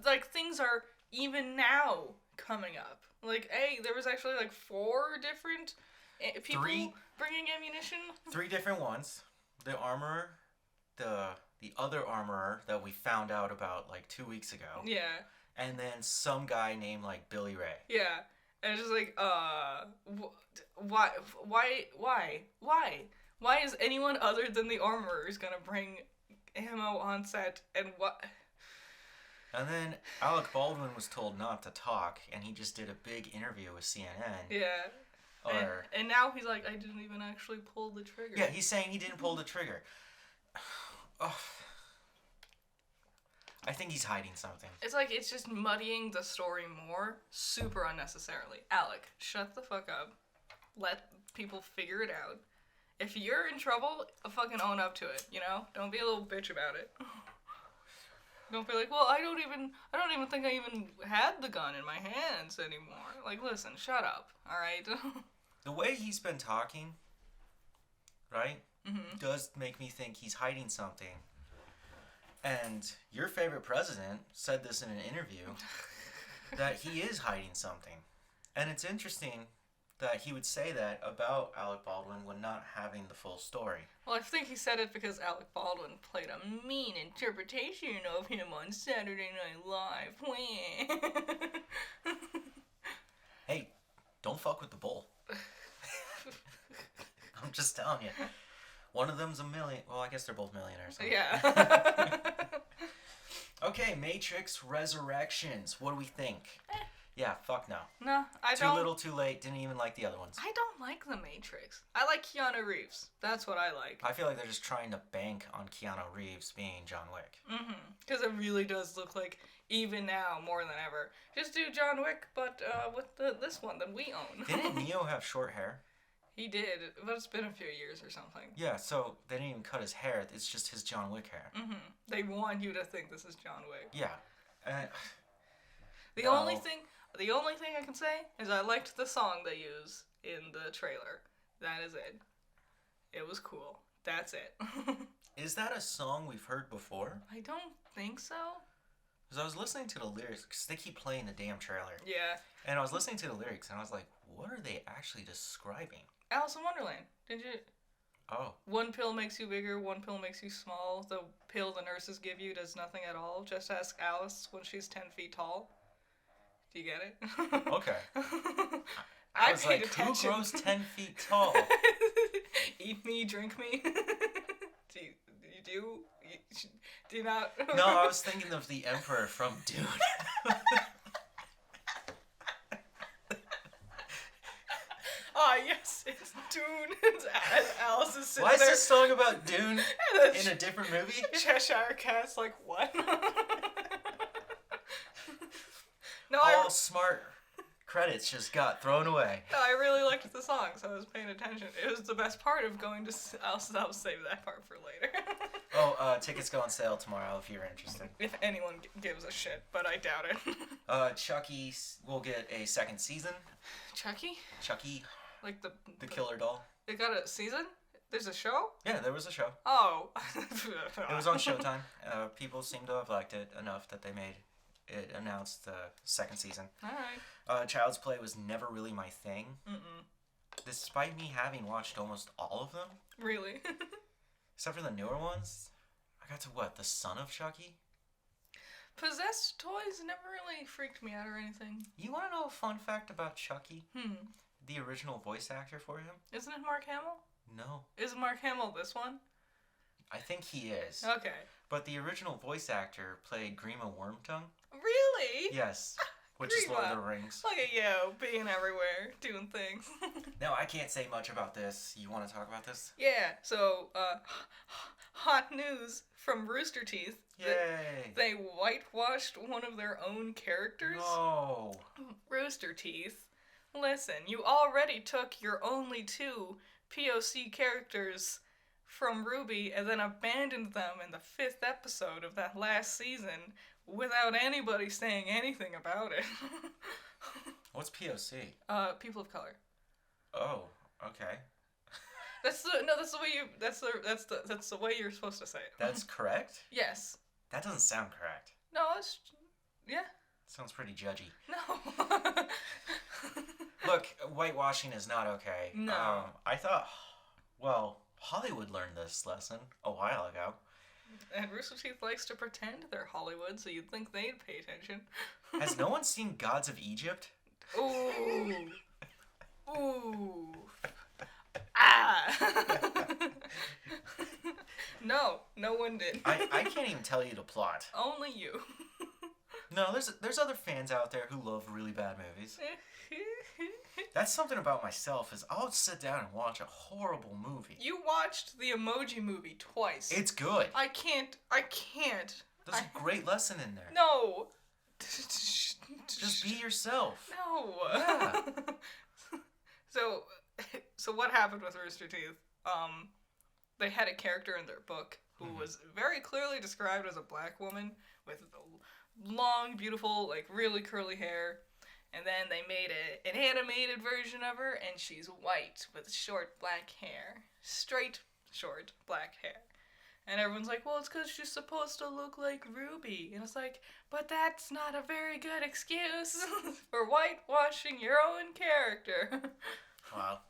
like, things are even now coming up. Like, hey, there was actually like 4 different people bringing ammunition. 3 different ones. The armorer, the other armorer that we found out about like 2 weeks ago. Yeah. And then some guy named like Billy Ray. Yeah. And it's just like, why is anyone other than the armorers gonna bring ammo on set, and what? And then Alec Baldwin was told not to talk, and he just did a big interview with CNN. Yeah. And now he's like, I didn't even actually pull the trigger. Yeah, he's saying he didn't pull the trigger. Oh. I think he's hiding something. It's like, it's just muddying the story more, super unnecessarily. Alec, shut the fuck up. Let people figure it out. If you're in trouble, fucking own up to it, you know? Don't be a little bitch about it. Don't be like, well, I don't even think I even had the gun in my hands anymore. Like, listen, shut up, alright? The way he's been talking, right, mm-hmm. does make me think he's hiding something. And your favorite president said this in an interview, that he is hiding something. And it's interesting that he would say that about Alec Baldwin when not having the full story. Well, I think he said it because Alec Baldwin played a mean interpretation of him on Saturday Night Live. Hey, don't fuck with the bull. I'm just telling you. One of them's a million. Well, I guess they're both millionaires. So. Yeah. Okay, Matrix Resurrections. What do we think? Yeah, fuck no. No, I don't. Too little, too late. Didn't even like the other ones. I don't like The Matrix. I like Keanu Reeves. That's what I like. I feel like they're just trying to bank on Keanu Reeves being John Wick. Mm-hmm. Because it really does look like, even now, more than ever, just do John Wick, but with this one that we own. Didn't Neo have short hair? He did, but it's been a few years or something. Yeah, so they didn't even cut his hair. It's just his John Wick hair. Mm-hmm. They want you to think this is John Wick. Yeah. The only thing I can say is I liked the song they use in the trailer. That is it. It was cool. That's it. Is that a song we've heard before? I don't think so. Because I was listening to the lyrics, because they keep playing the damn trailer. Yeah. And I was listening to the lyrics, and I was like, what are they actually describing? Alice in Wonderland. Did you... Oh. One pill makes you bigger, one pill makes you small. The pill the nurses give you does nothing at all. Just ask Alice when she's 10 feet tall. Do you get it? Okay. I was like, attention. Who grows 10 feet tall? Eat me, drink me. Do you not? No, I was thinking of the Emperor from Dune. Ah, yes, it's Dune. It's Alice is sitting Why is there. this song about Dune in a different movie? Cheshire Cat's like, what? No, All smart credits just got thrown away. No, I really liked the song, so I was paying attention. It was the best part of going to... I'll save that part for later. Tickets go on sale tomorrow if you're interested. If anyone gives a shit, but I doubt it. Chucky will get a second season. Chucky? Chucky, Like the killer doll. It got a season? There's a show? Yeah, there was a show. Oh. It was on Showtime. People seem to have liked it enough that they made it announced the second season. Alright. Child's Play was never really my thing. Mm-mm. Despite me having watched almost all of them. Really? Except for the newer ones. I got to the Son of Chucky? Possessed toys never really freaked me out or anything. You want to know a fun fact about Chucky? Hmm. The original voice actor for him? Isn't it Mark Hamill? No. Is Mark Hamill this one? I think he is. Okay. But the original voice actor played Grima Wormtongue. Really? Yes. Which is Lord of the Rings. Look at you, being everywhere, doing things. Now, I can't say much about this. You want to talk about this? Yeah, so, hot news from Rooster Teeth. Yay! They whitewashed one of their own characters. No! Rooster Teeth, listen, you already took your only two POC characters from Ruby and then abandoned them in the 5th episode of that last season without anybody saying anything about it. What's POC? People of color. Oh, okay. That's the way you're supposed to say it. That's correct? Yes. That doesn't sound correct. No, it's... Yeah. Sounds pretty judgy. No. Look, whitewashing is not okay. No. I thought, Hollywood learned this lesson a while ago. And Rooster Teeth likes to pretend they're Hollywood, so you'd think they'd pay attention. Has no one seen Gods of Egypt? Ooh. Ooh. Ah. No one did. I can't even tell you the plot. Only you. No, there's other fans out there who love really bad movies. That's something about myself is I'll sit down and watch a horrible movie. You watched the Emoji Movie twice. It's good. I can't. There's a great lesson in there. No. Just be yourself. No. Yeah. So what happened with Rooster Teeth? They had a character in their book who was very clearly described as a black woman with long, beautiful, like really curly hair. And then they made an animated version of her, and she's white with short black hair. Straight, short black hair. And everyone's like, well, it's because she's supposed to look like Ruby. And it's like, but that's not a very good excuse for whitewashing your own character. Wow.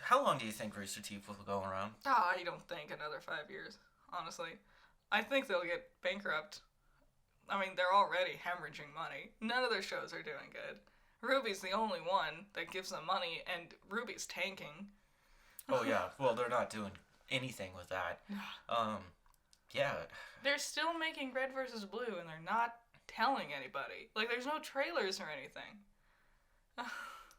How long do you think Rooster Teeth will go around? I don't think another 5 years, honestly. I think they'll get bankrupt. I mean, they're already hemorrhaging money. None of their shows are doing good. Ruby's the only one that gives them money, and Ruby's tanking. Oh, yeah. Well, they're not doing anything with that. Yeah. They're still making Red vs. Blue, and they're not telling anybody. Like, there's no trailers or anything.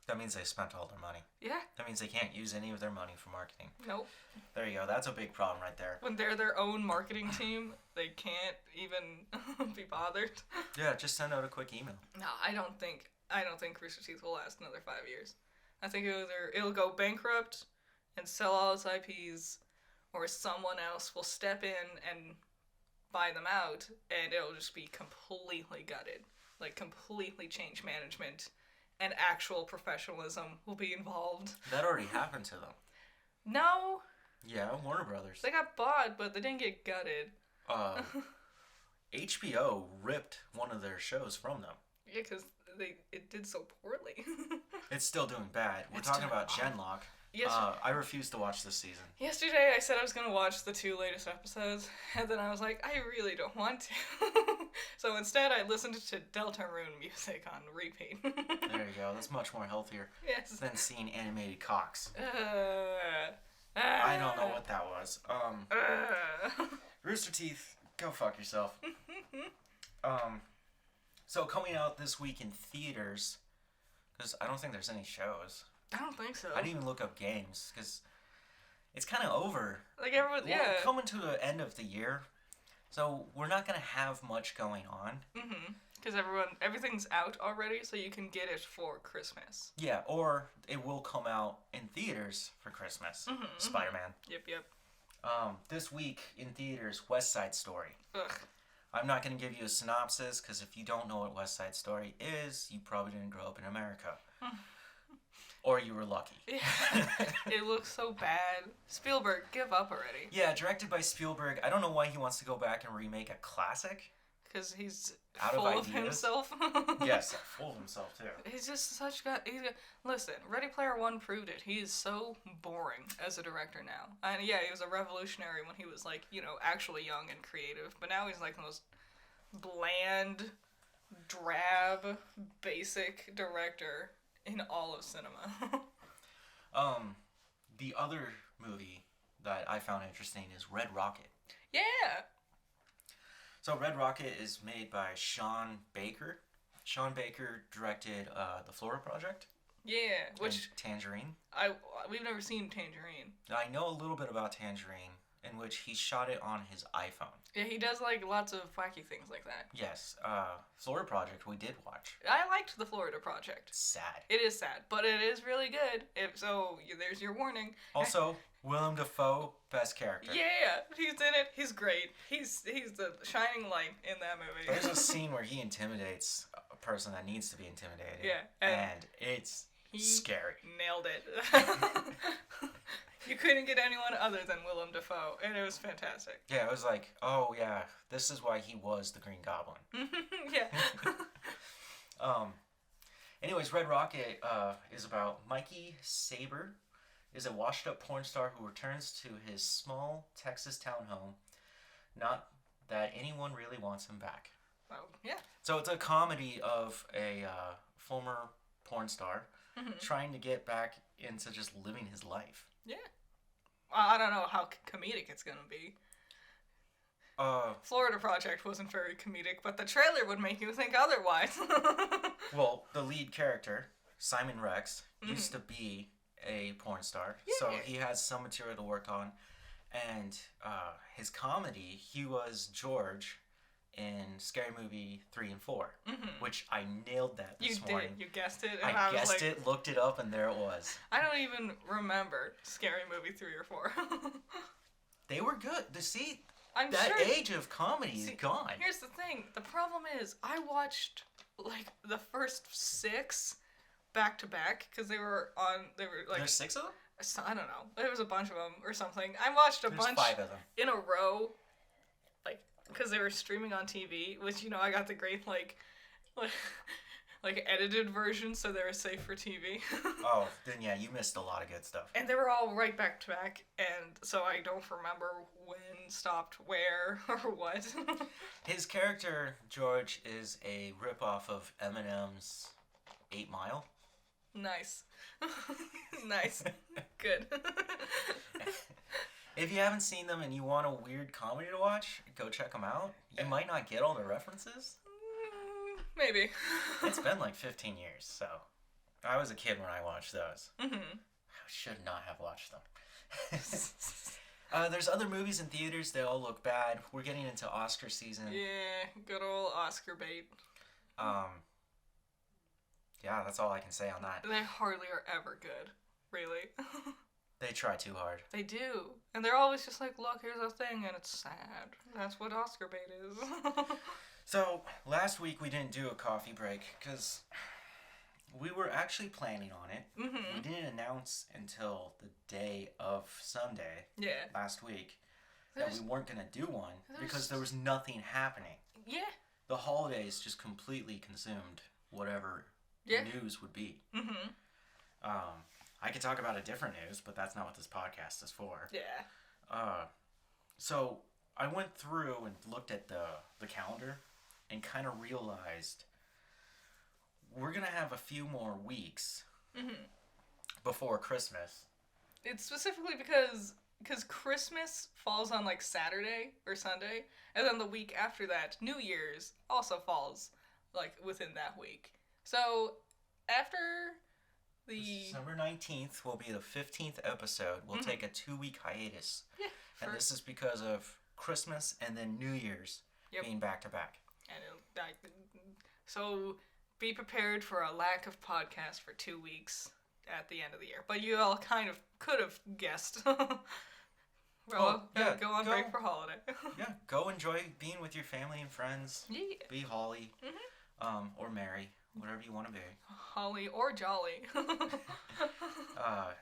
That means they spent all their money. Yeah. That means they can't use any of their money for marketing. Nope. There you go. That's a big problem right there. When they're their own marketing team, they can't even be bothered. Yeah, just send out a quick email. No, I don't think Rooster Teeth will last another 5 years. I think it'll go bankrupt and sell all its IPs, or someone else will step in and buy them out, and it'll just be completely gutted. Like, completely change management, and actual professionalism will be involved. That already happened to them. No, Yeah, Warner Brothers. they got bought, but they didn't get gutted. Uh, HBO ripped one of their shows from them. Yeah, because it did so poorly. It's still doing bad. We're It's talking doing about awful. Genlock. Yes. I refuse to watch this season. Yesterday, I said I was going to watch the 2 latest episodes, and then I was like, I really don't want to. So instead, I listened to Deltarune music on repeat. There you go. That's much more healthier Yes. than seeing animated cocks. I don't know what that was. Rooster Teeth, go fuck yourself. So coming out this week in theaters, because I don't think there's any shows. I don't think so. I didn't even look up games, because it's kind of over. Like everyone, yeah. We're coming to the end of the year, so we're not going to have much going on. Because everything's out already, so you can get it for Christmas. Yeah, or it will come out in theaters for Christmas. Spider-Man. Yep. This week in theaters, West Side Story. Ugh. I'm not going to give you a synopsis, because if you don't know what West Side Story is, you probably didn't grow up in America. Or you were lucky. Yeah. It looks so bad. Spielberg, give up already. Yeah, directed by Spielberg. I don't know why he wants to go back and remake a classic. Because he's Out of full of ideas? himself. Yes, full of himself, too. He's just such listen, Ready Player One proved it. He is so boring as a director now. And yeah, he was a revolutionary when he was like, actually young and creative. But now he's like the most bland, drab, basic director in all of cinema. The other movie that I found interesting is Red Rocket. Yeah. So Red Rocket is made by Sean Baker. Sean Baker directed The Florida Project. Yeah, which and Tangerine. we've never seen Tangerine. I know a little bit about Tangerine, in which he shot it on his iPhone. Yeah, he does like lots of wacky things like that. Yes, Florida Project we did watch. I liked the Florida Project. Sad. It is sad, but it is really good. There's your warning. Also, Willem Dafoe, best character. Yeah, he's in it. He's great. He's the shining light in that movie. There's a scene where he intimidates a person that needs to be intimidated. Yeah, and it's scary. Nailed it. You couldn't get anyone other than Willem Dafoe, and it was fantastic. Yeah, it was like, oh yeah, this is why he was the Green Goblin. Yeah. Anyways, Red Rocket is about Mikey Saber, is a washed-up porn star who returns to his small Texas townhome. Not that anyone really wants him back. Oh, yeah. So it's a comedy of a former porn star trying to get back into just living his life. Yeah. I don't know how comedic it's gonna be. Florida Project wasn't very comedic, but the trailer would make you think otherwise. Well, the lead character, Simon Rex, used to be a porn star, so he has some material to work on. And his comedy, he was George in Scary Movie 3 and 4, which I nailed that this morning. You guessed it. And I guessed it, looked it up, and there it was. I don't even remember Scary Movie 3 or 4. They were good. See, I'm that sure, age of comedy is gone. Here's the thing. The problem is, I watched like the first 6 back to back because they were like. There's 6 of them? I don't know. There was a bunch of them or something. I watched a There's bunch 5 of them. in a row, like because they were streaming on TV. Which I got the great like edited version, so they were safe for TV. Oh, then yeah, you missed a lot of good stuff. And they were all right back to back, and so I don't remember when stopped where or what. His character, George, is a ripoff of Eminem's 8 Mile. Nice. Nice. Good. If you haven't seen them and you want a weird comedy to watch, go check them out. You might not get all the references. Maybe. It's been like 15 years, so I was a kid when I watched those. I should not have watched them. There's other movies in theaters. They all look bad. We're getting into Oscar season. Yeah, good old Oscar bait. Yeah, that's all I can say on that. They hardly are ever good, really. They try too hard. They do. And they're always just like, look, here's a thing, and it's sad. That's what Oscar bait is. So, last week we didn't do a coffee break, because We were actually planning on it. Mm-hmm. We didn't announce until the day of Sunday last week that we weren't going to do one because there was nothing happening. Yeah. The holidays just completely consumed whatever news would be. Mm-hmm. I could talk about a different news, but that's not what this podcast is for. Yeah. So I went through and looked at the calendar and kind of realized we're going to have a few more weeks before Christmas. It's specifically because Christmas falls on like Saturday or Sunday, and then the week after that, New Year's also falls like within that week. So after December 19th will be the 15th episode. We'll take a 2-week hiatus. Yeah. And this is because of Christmas and then New Year's being back to back. And so be prepared for a lack of podcast for 2 weeks at the end of the year. But you all kind of could have guessed. Well, go on break for holiday. Yeah, go enjoy being with your family and friends. Yeah. Be Holly, or Mary, whatever you want to be. Holly or Jolly.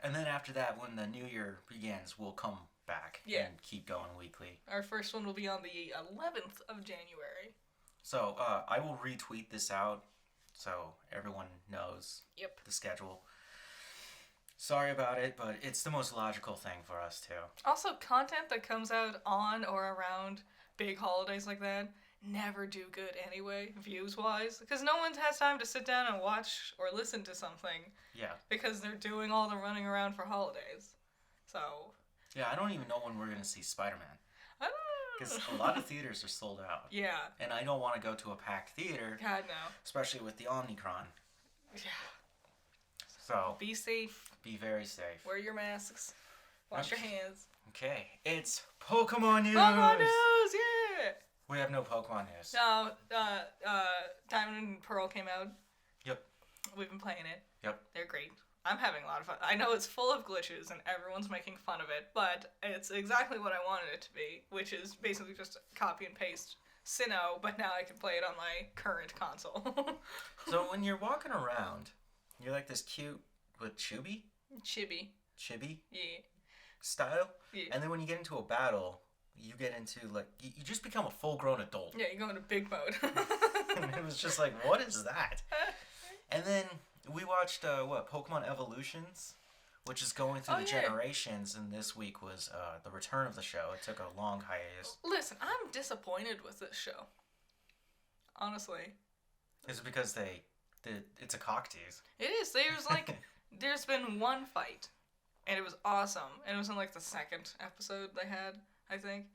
And then after that, when the new year begins, we'll come back and keep going weekly. Our first one will be on the 11th of January. So I will retweet this out so everyone knows the schedule. Sorry about it, but it's the most logical thing for us too. Also, content that comes out on or around big holidays like that never do good anyway, views-wise. Because no one has time to sit down and watch or listen to something. Yeah. Because they're doing all the running around for holidays. So... Yeah, I don't even know when we're going to see Spider-Man. I don't know. Because a lot of theaters are sold out. Yeah. And I don't want to go to a packed theater. God, no. Especially with the Omicron. Yeah. So... Be safe. Be very safe. Wear your masks. Wash your hands. Okay. It's Pokemon news! Pokemon news! Yeah! We have no Pokemon news. No, Diamond and Pearl came out. Yep. We've been playing it. Yep. They're great. I'm having a lot of fun. I know it's full of glitches and everyone's making fun of it, but it's exactly what I wanted it to be, which is basically just copy and paste Sinnoh, but now I can play it on my current console. So when you're walking around, you're like this cute, Chibi? Chibi. Chibi? Yeah. Style? Yeah. And then when you get into a battle, you get into, like, you just become a full-grown adult. Yeah, you go into big mode. And it was just like, what is that? And then we watched, Pokemon Evolutions, which is going through the generations, and this week was the return of the show. It took a long hiatus. Listen, I'm disappointed with this show. Honestly. Is it because it's a cock tease? It is. There's been one fight, and it was awesome. And it was in, like, the second episode they had, I think.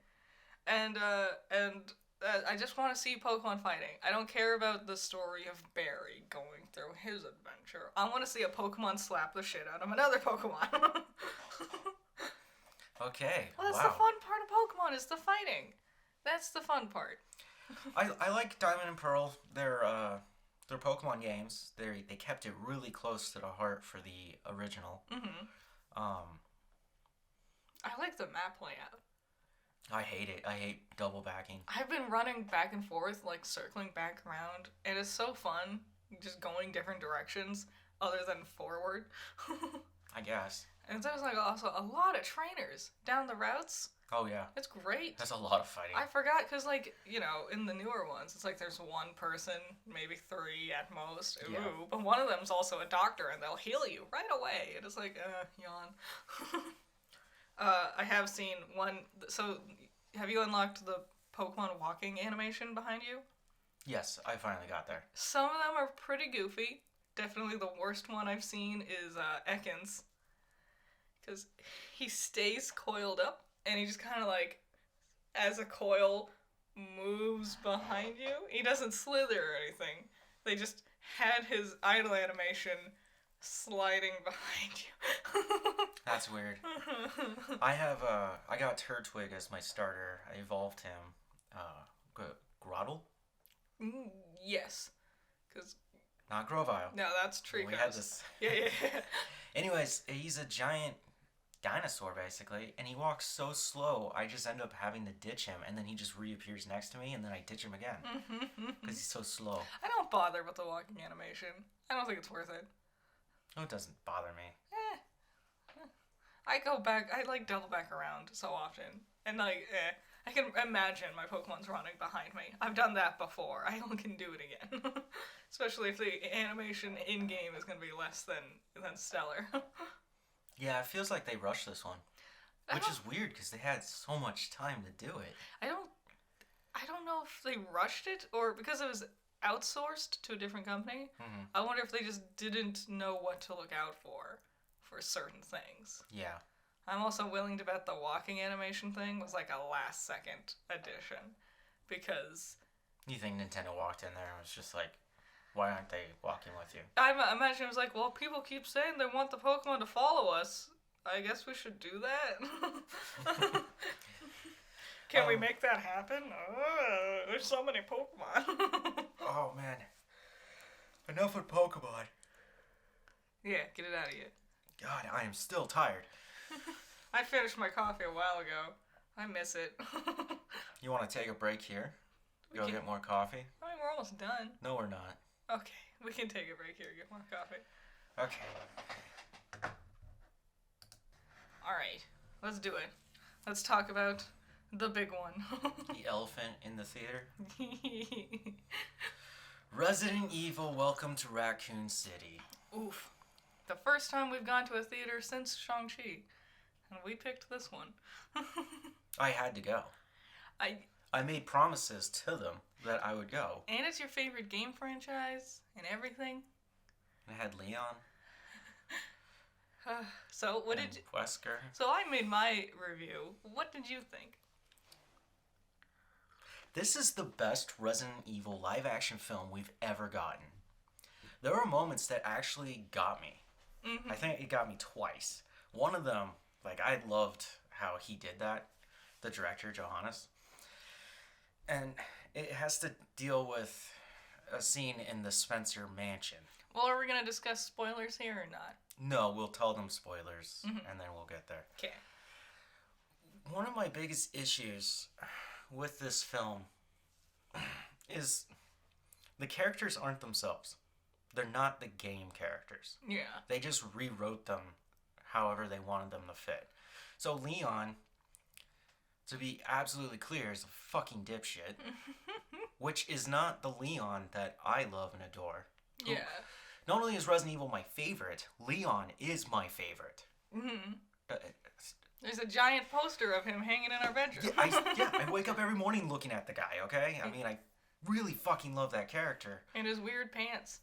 And I just want to see Pokemon fighting. I don't care about the story of Barry going through his adventure. I want to see a Pokemon slap the shit out of another Pokemon. Okay. Well, that's the fun part of Pokemon, is the fighting. That's the fun part. I like Diamond and Pearl. They're Pokemon games. They kept it really close to the heart for the original. Mm-hmm. I like the map layout. I hate it. I hate double backing. I've been running back and forth, like circling back around. It is so fun, just going different directions other than forward. I guess. And there's like also a lot of trainers down the routes. Oh yeah. It's great. There's a lot of fighting. I forgot because, like, you know, in the newer ones, it's like there's one person, maybe 3 at most. Ooh, yeah. But one of them's also a doctor, and they'll heal you right away. And it's like, yawn. I have seen one. So, have you unlocked the Pokemon walking animation behind you? Yes, I finally got there. Some of them are pretty goofy. Definitely the worst one I've seen is Ekans. Because he stays coiled up, and he just kind of like, as a coil moves behind you. He doesn't slither or anything. They just had his idle animation sliding behind you. That's weird. I got Turtwig as my starter. I evolved him. Groddle? Yes. Cause not Grovyle. No, that's Treecko. We had this. Yeah. Anyways, he's a giant dinosaur basically, and he walks so slow. I just end up having to ditch him, and then he just reappears next to me, and then I ditch him again because he's so slow. I don't don't bother with the walking animation. I don't think it's worth it. Oh, it doesn't bother me. I go back, I like double back around so often. And like, I can imagine my Pokemon's running behind me. I've done that before. I can do it again. Especially if the animation in-game is going to be less than stellar. Yeah, it feels like they rushed this one. Which is weird because they had so much time to do it. I don't know if they rushed it or because it was outsourced to a different company. Mm-hmm. I wonder if they just didn't know what to look out for certain things. Yeah. I'm also willing to bet the walking animation thing was like a last second addition because You think Nintendo walked in there and was just like, why aren't they walking with you? I imagine it was like, well, people keep saying they want the Pokemon to follow us. I guess we should do that. Can we make that happen? There's so many Pokemon. Oh, man. Enough with Pokemon. Yeah, get it out of you. God, I am still tired. I finished my coffee a while ago. I miss it. You want to take a break here? Go can- get more coffee? I mean, we're almost done. No, we're not. Okay, we can take a break here and get more coffee. Okay. Alright, let's do it. Let's talk about the big one. The elephant in the theater. Resident Evil, welcome to Raccoon City. Oof. The first time we've gone to a theater since Shang-Chi. And we picked this one. I had to go. I made promises to them that I would go. And it's your favorite game franchise and everything. And I had Leon. So what did you... Wesker. So I made my review. What did you think? This is the best Resident Evil live action film we've ever gotten. There were moments that actually got me. Mm-hmm. I think it got me twice. One of them, like, I loved how he did that, the director, Johannes. And it has to deal with a scene in the Spencer mansion. Well, are we going to discuss spoilers here or not? No, we'll tell them spoilers, and then we'll get there. Okay. One of my biggest issues with this film is the characters aren't themselves. They're not the game characters. Yeah. They just rewrote them however they wanted them to fit. So Leon, to be absolutely clear, is a fucking dipshit. Which is not the Leon that I love and adore. Yeah. Not only is Resident Evil my favorite, Leon is my favorite. Mm-hmm. There's a giant poster of him hanging in our bedroom. I wake up every morning looking at the guy, okay? I mean, I really fucking love that character. And his weird pants.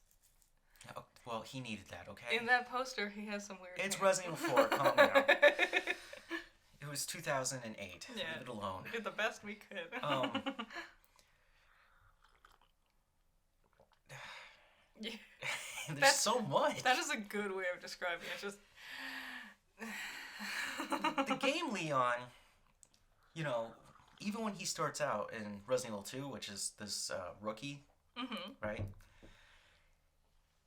Oh, well, he needed that, okay? In that poster, he has some weird It's pants. Resident Evil 4, calm down. It was 2008. Yeah. Leave it alone. We did the best we could. Yeah. There's so much. That is a good way of describing it. Just The game Leon, you know, even when he starts out in Resident Evil 2, which is this rookie, right?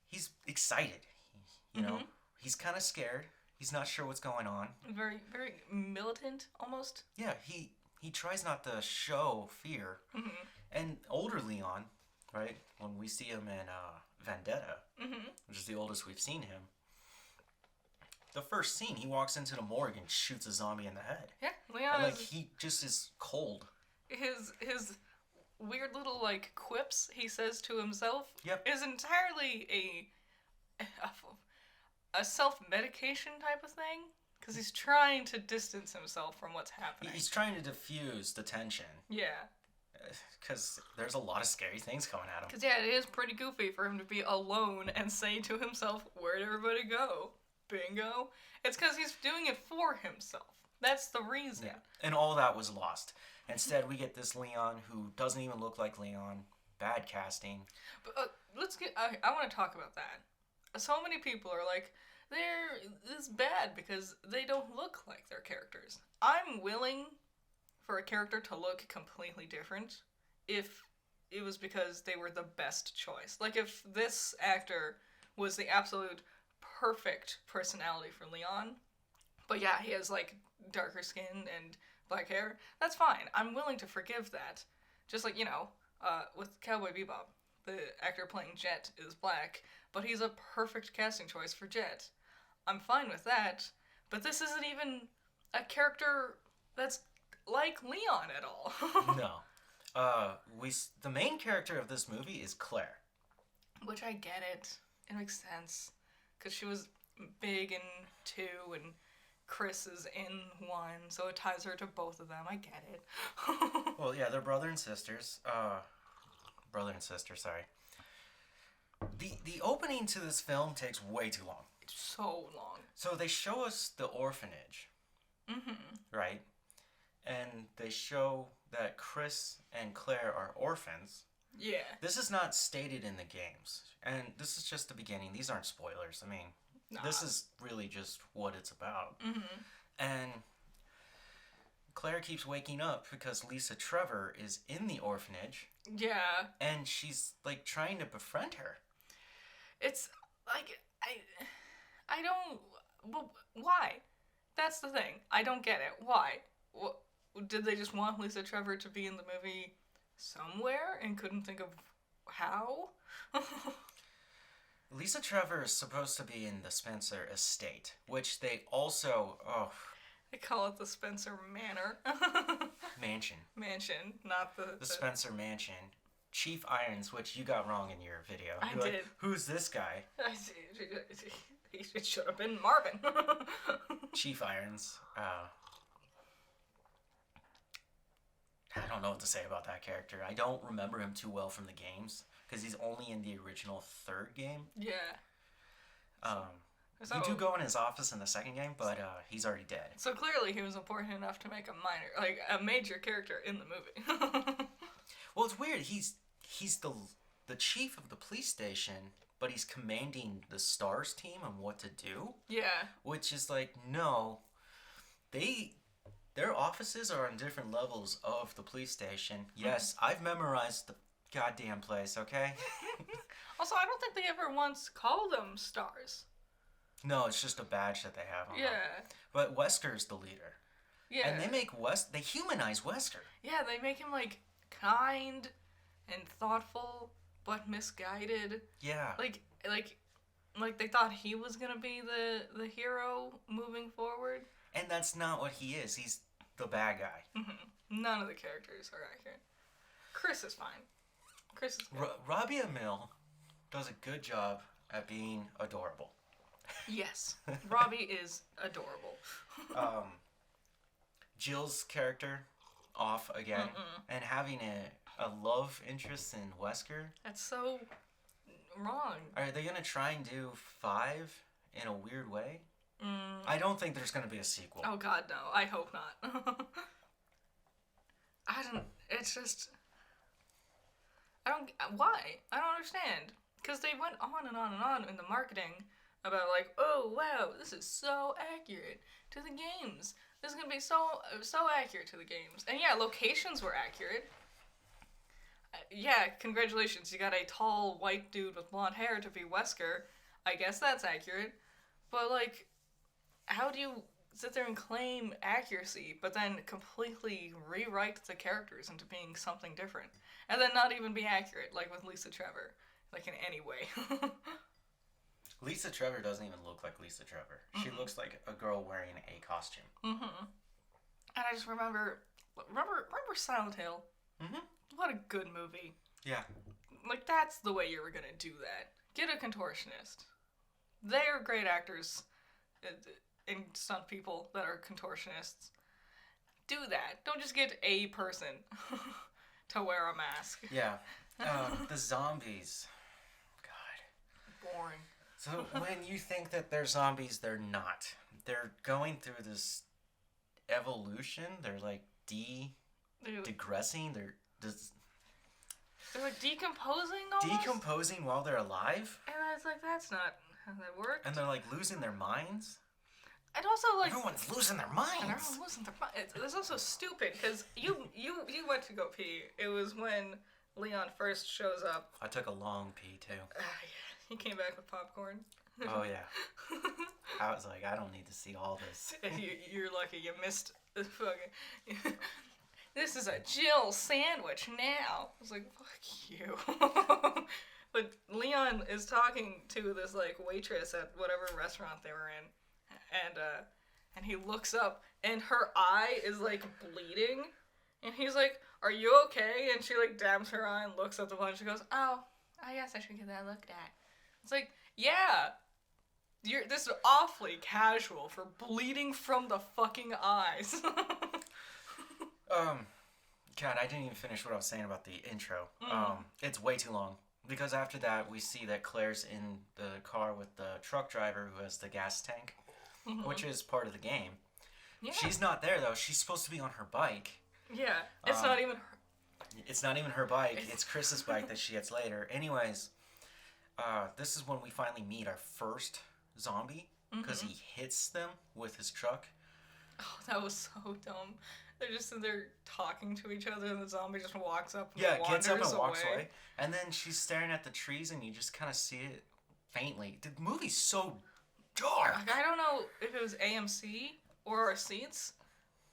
He's excited. You know, he's kind of scared. He's not sure what's going on. very, very militant, almost. Yeah, he tries not to show fear. And older Leon, right? When we see him in Vendetta, which is the oldest we've seen him, the first scene, he walks into the morgue and shoots a zombie in the head. Yeah, Leon And, like, he just is cold. His weird little like quips he says to himself Yep. is entirely a self-medication type of thing because he's trying to distance himself from what's happening. He's trying to diffuse the tension. Yeah. Because there's a lot of scary things coming at him. Because, yeah, it is pretty goofy for him to be alone and say to himself, where'd everybody go? Bingo. It's because he's doing it for himself. That's the reason. Yeah. And all that was lost. Instead, we get this Leon who doesn't even look like Leon. Bad casting. But I want to talk about that. So many people are like, this is bad because they don't look like their characters. I'm willing for a character to look completely different if it was because they were the best choice. Like if this actor was the absolute perfect personality for Leon, but yeah, he has like darker skin and black hair, that's fine. I'm willing to forgive that. Just like, you know, with Cowboy Bebop, the actor playing Jet is black, but he's a perfect casting choice for Jet. I'm fine with that, but this isn't even a character that's like Leon at all. No. The main character of this movie is Claire. Which I get it. It makes sense. Because she was big in 2 and Chris is in 1, so it ties her to both of them. I get it. Well, yeah, they're brother and sisters. Brother and sister, sorry. The opening to this film takes way too long. It's so long. So they show us the orphanage. Mm-hmm. Right? And they show that Chris and Claire are orphans. Yeah. This is not stated in the games. And this is just the beginning. These aren't spoilers. I mean, this is really just what it's about. Mm-hmm. And Claire keeps waking up because Lisa Trevor is in the orphanage. Yeah. And she's, like, trying to befriend her. It's, like, I don't... Well, why? That's the thing. I don't get it. Why? Did they just want Lisa Trevor to be in the movie somewhere and couldn't think of how? Lisa Trevor is supposed to be in the Spencer estate, which they also... They call it the Spencer Manor. Mansion. Mansion, not the Spencer Mansion. Chief Irons, which you got wrong in your video. I You're did. Like, who's this guy? It should have been Marvin. Chief Irons. I don't know what to say about that character. I don't remember him too well from the games because he's only in the original 3rd game. Yeah. You do go in his office in the 2nd game, but he's already dead. So clearly he was important enough to make a major character in the movie. Well, it's weird. He's the chief of the police station, but he's commanding the STARS team on what to do. Yeah. Which is like, no, their offices are on different levels of the police station. Yes, I've memorized the goddamn place, okay? Also, I don't think they ever once called them STARS. No, it's just a badge that they have on them. Yeah. But Wesker's the leader. Yeah. And they humanize Wesker. Yeah, they make him, like, kind and thoughtful, but misguided. Yeah. Like they thought he was gonna be the hero moving forward. And that's not what he is. He's the bad guy. Mm-hmm. None of the characters are accurate. Chris is fine. Chris is good. Robbie Amell does a good job at being adorable. Yes. Robbie is adorable. Jill's character, off again. And having a love interest in Wesker. That's so wrong. Are they going to try and do 5 in a weird way? I don't think there's going to be a sequel. Oh God, no. I hope not. Why? I don't understand. Because they went on and on and on in the marketing about like, oh wow, this is so accurate to the games. This is going to be so accurate to the games. And yeah, locations were accurate. Yeah, congratulations. You got a tall white dude with blonde hair to be Wesker. I guess that's accurate. But like, how do you sit there and claim accuracy, but then completely rewrite the characters into being something different? And then not even be accurate, like with Lisa Trevor. Like in any way. Lisa Trevor doesn't even look like Lisa Trevor. She looks like a girl wearing a costume. And I just remember Silent Hill? What a good movie. Yeah. Like, that's the way you were gonna do that. Get a contortionist. They are great actors and stunt people that are contortionists. Do that. Don't just get a person to wear a mask. Yeah. The zombies. God. Boring. So when you think that they're zombies, they're not. They're going through this evolution. They're like degressing. They're like decomposing almost? Decomposing while they're alive. And I was like, that's not how that works. And they're like losing their minds. And also like everyone's losing their minds. And everyone's losing their minds. It's also stupid because you went to go pee. It was when Leon first shows up. I took a long pee too. Yeah. He came back with popcorn. Oh yeah. I was like, I don't need to see all this. You're lucky you missed the fucking. this is a Jill sandwich now. I was like, fuck you. But Leon is talking to this, like, waitress at whatever restaurant they were in. And he looks up, and her eye is, like, bleeding. And he's like, are you okay? And she, like, dabs her eye and looks at the blood. And she goes, oh, I guess I should get that looked at. It's like, yeah. This is awfully casual for bleeding from the fucking eyes. God, I didn't even finish what I was saying about the intro. It's way too long. Because after that, we see that Claire's in the car with the truck driver who has the gas tank, which is part of the game. Yeah. She's not there, though. She's supposed to be on her bike. Yeah, it's not even her. It's not even her bike. It's Chris's bike that she gets later. Anyways, this is when we finally meet our first zombie, because he hits them with his truck. Oh, that was so dumb. They're just in there talking to each other, and the zombie just walks up and gets up and walks away. And then she's staring at the trees, and you just kind of see it faintly. The movie's so dark. Like, I don't know if it was AMC or our seats,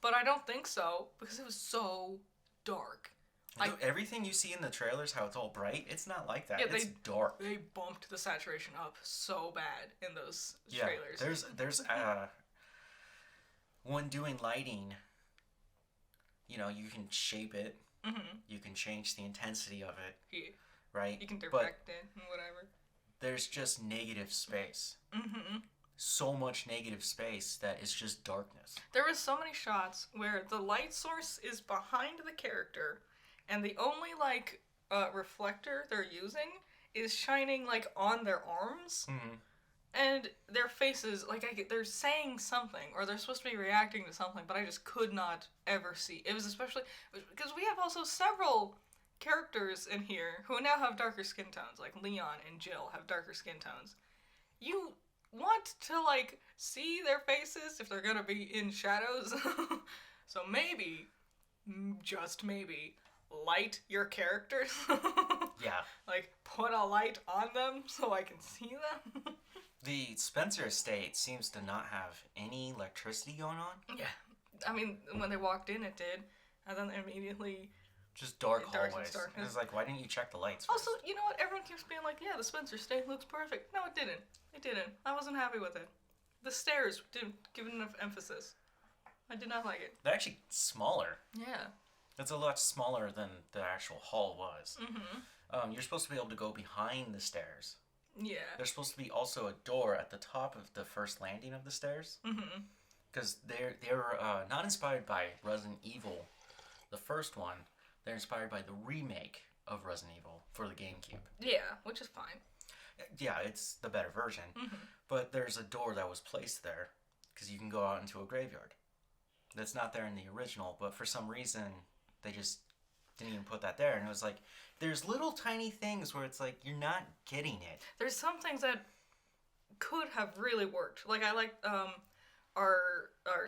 but I don't think so, because it was so dark. Everything you see in the trailers, how it's all bright, it's not like that. Yeah, it's dark. They bumped the saturation up so bad in those trailers. There's when doing lighting, you know, you can shape it. You can change the intensity of it. Yeah. Right? You can direct it and whatever. There's just negative space. So much negative space that is just darkness. There was so many shots where the light source is behind the character, and the only, like, reflector they're using is shining, like, on their arms. And their faces, like, they're saying something, or they're supposed to be reacting to something, but I just could not ever see. It was especially, because we have also several characters in here who now have darker skin tones, like Leon and Jill have darker skin tones. You want to, like, see their faces if they're gonna be in shadows. So maybe, just maybe, light your characters. Yeah. Like, put a light on them so I can see them. The Spencer estate seems to not have any electricity going on. Yeah. I mean, when they walked in, it did. And then immediately... Just dark hallways. It was like, why didn't you check the lights first? Also, you know what? Everyone keeps being like, yeah, the Spencer estate looks perfect. No, it didn't. It didn't. I wasn't happy with it. The stairs didn't give it enough emphasis. I did not like it. They're actually smaller. Yeah. It's a lot smaller than the actual hall was. You're supposed to be able to go behind the stairs. Yeah. There's supposed to be also a door at the top of the first landing of the stairs. Because they're not inspired by Resident Evil, the first one. They're inspired by the remake of Resident Evil for the GameCube. Yeah, which is fine. Yeah, it's the better version. But there's a door that was placed there because you can go out into a graveyard. That's not there in the original, but for some reason they just didn't even put that there. And it was like, there's little tiny things where it's like, you're not getting it. There's some things that could have really worked. Like, I like our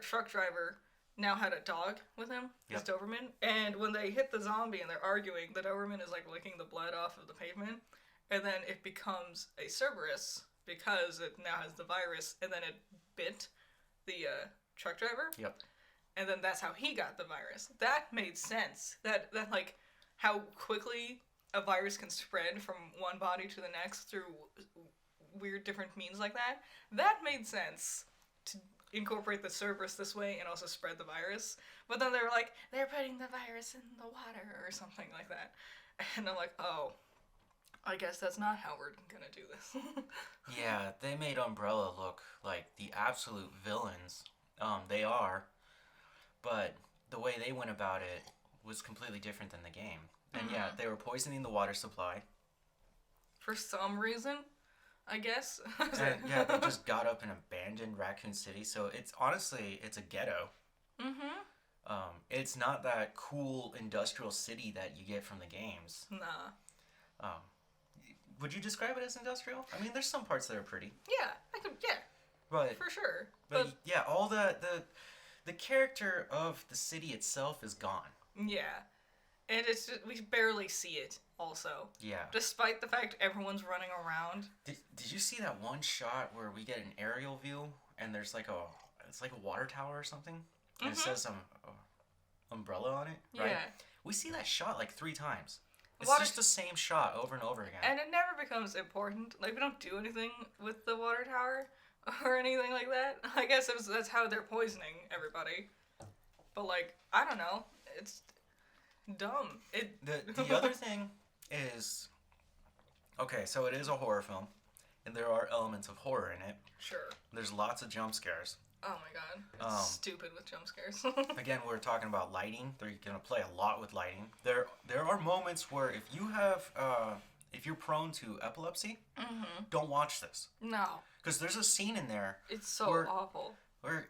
truck driver now had a dog with him, his Doberman. And when they hit the zombie and they're arguing, the Doberman is, like, licking the blood off of the pavement. And then it becomes a Cerberus because it now has the virus. And then it bit the truck driver. Yep. And then that's how he got the virus. That made sense. That like, how quickly a virus can spread from one body to the next through weird different means like that. That made sense to incorporate the Cerberus this way and also spread the virus. But then they were like, they're putting the virus in the water or something like that. And I'm like, oh, I guess that's not how we're gonna do this. Yeah, they made Umbrella look like the absolute villains. They are. But the way they went about it was completely different than the game. And yeah, they were poisoning the water supply. For some reason, I guess. And yeah, they just got up and abandoned Raccoon City. So it's honestly, it's a ghetto. It's not that cool industrial city that you get from the games. Nah. Would you describe it as industrial? I mean, there's some parts that are pretty. Yeah, I could. Yeah. But for sure. But yeah, all the character of the city itself is gone. Yeah. And it's just, we barely see it, also. Yeah. Despite the fact everyone's running around. Did you see that one shot where we get an aerial view and there's like it's like a water tower or something? And it says umbrella on it, right? Yeah. We see that shot like 3 times. It's Water- just the same shot over and over again. And it never becomes important. Like, we don't do anything with the water tower or anything like that. I guess that's how they're poisoning everybody. But, like, I don't know. It's dumb. The other thing is, okay, so it is a horror film, and there are elements of horror in it. Sure. There's lots of jump scares. Oh my god. It's stupid with jump scares. Again, we're talking about lighting. They're gonna play a lot with lighting. There are moments where if you're prone to epilepsy, don't watch this. No. Because there's a scene in there. It's so awful. Where,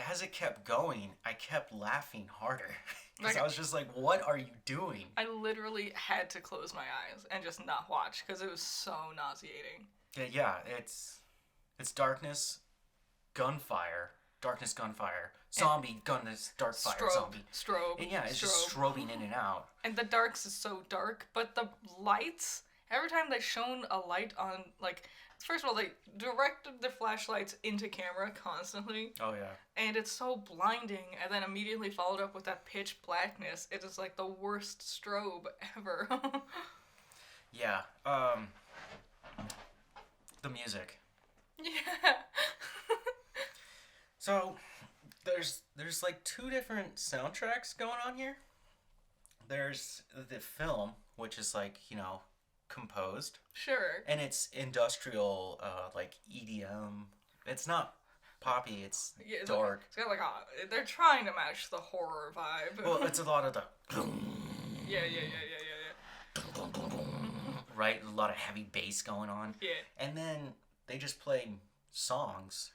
as it kept going, I kept laughing harder. Because Like, I was just like, what are you doing? I literally had to close my eyes and just not watch because it was so nauseating. Yeah, it's darkness, gunfire, zombie, dark fire, zombie. Strobe. And yeah, it's just strobing in and out. And the darks is so dark, but the lights, every time they shone a light on, like, first of all, they directed their flashlights into camera constantly. Oh, yeah. And it's so blinding, and then immediately followed up with that pitch blackness. It is like the worst strobe ever. Yeah. The music. Yeah. So, there's like 2 different soundtracks going on here. There's the film, which is like, composed. Sure. And it's industrial, like EDM. It's not poppy, it's dark. It's got like they're trying to match the horror vibe. Well, it's a lot of the... Yeah. Right? A lot of heavy bass going on. Yeah. And then they just play songs.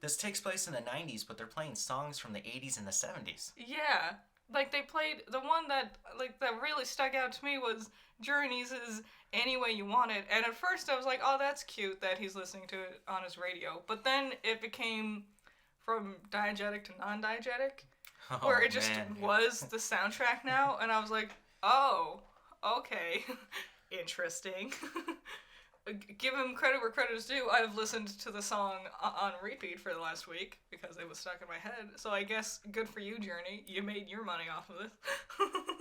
This takes place in the 90s, but they're playing songs from the 80s and the 70s. Yeah. Like, they played, the one that really stuck out to me was Journey's Any Way You Want It. And at first I was like, oh, that's cute that he's listening to it on his radio. But then it became from diegetic to non-diegetic, where it just was the soundtrack now. And I was like, oh, okay, interesting. Give him credit where credit is due. I've listened to the song on repeat for the last week because it was stuck in my head. So I guess good for you, Journey. You made your money off of it.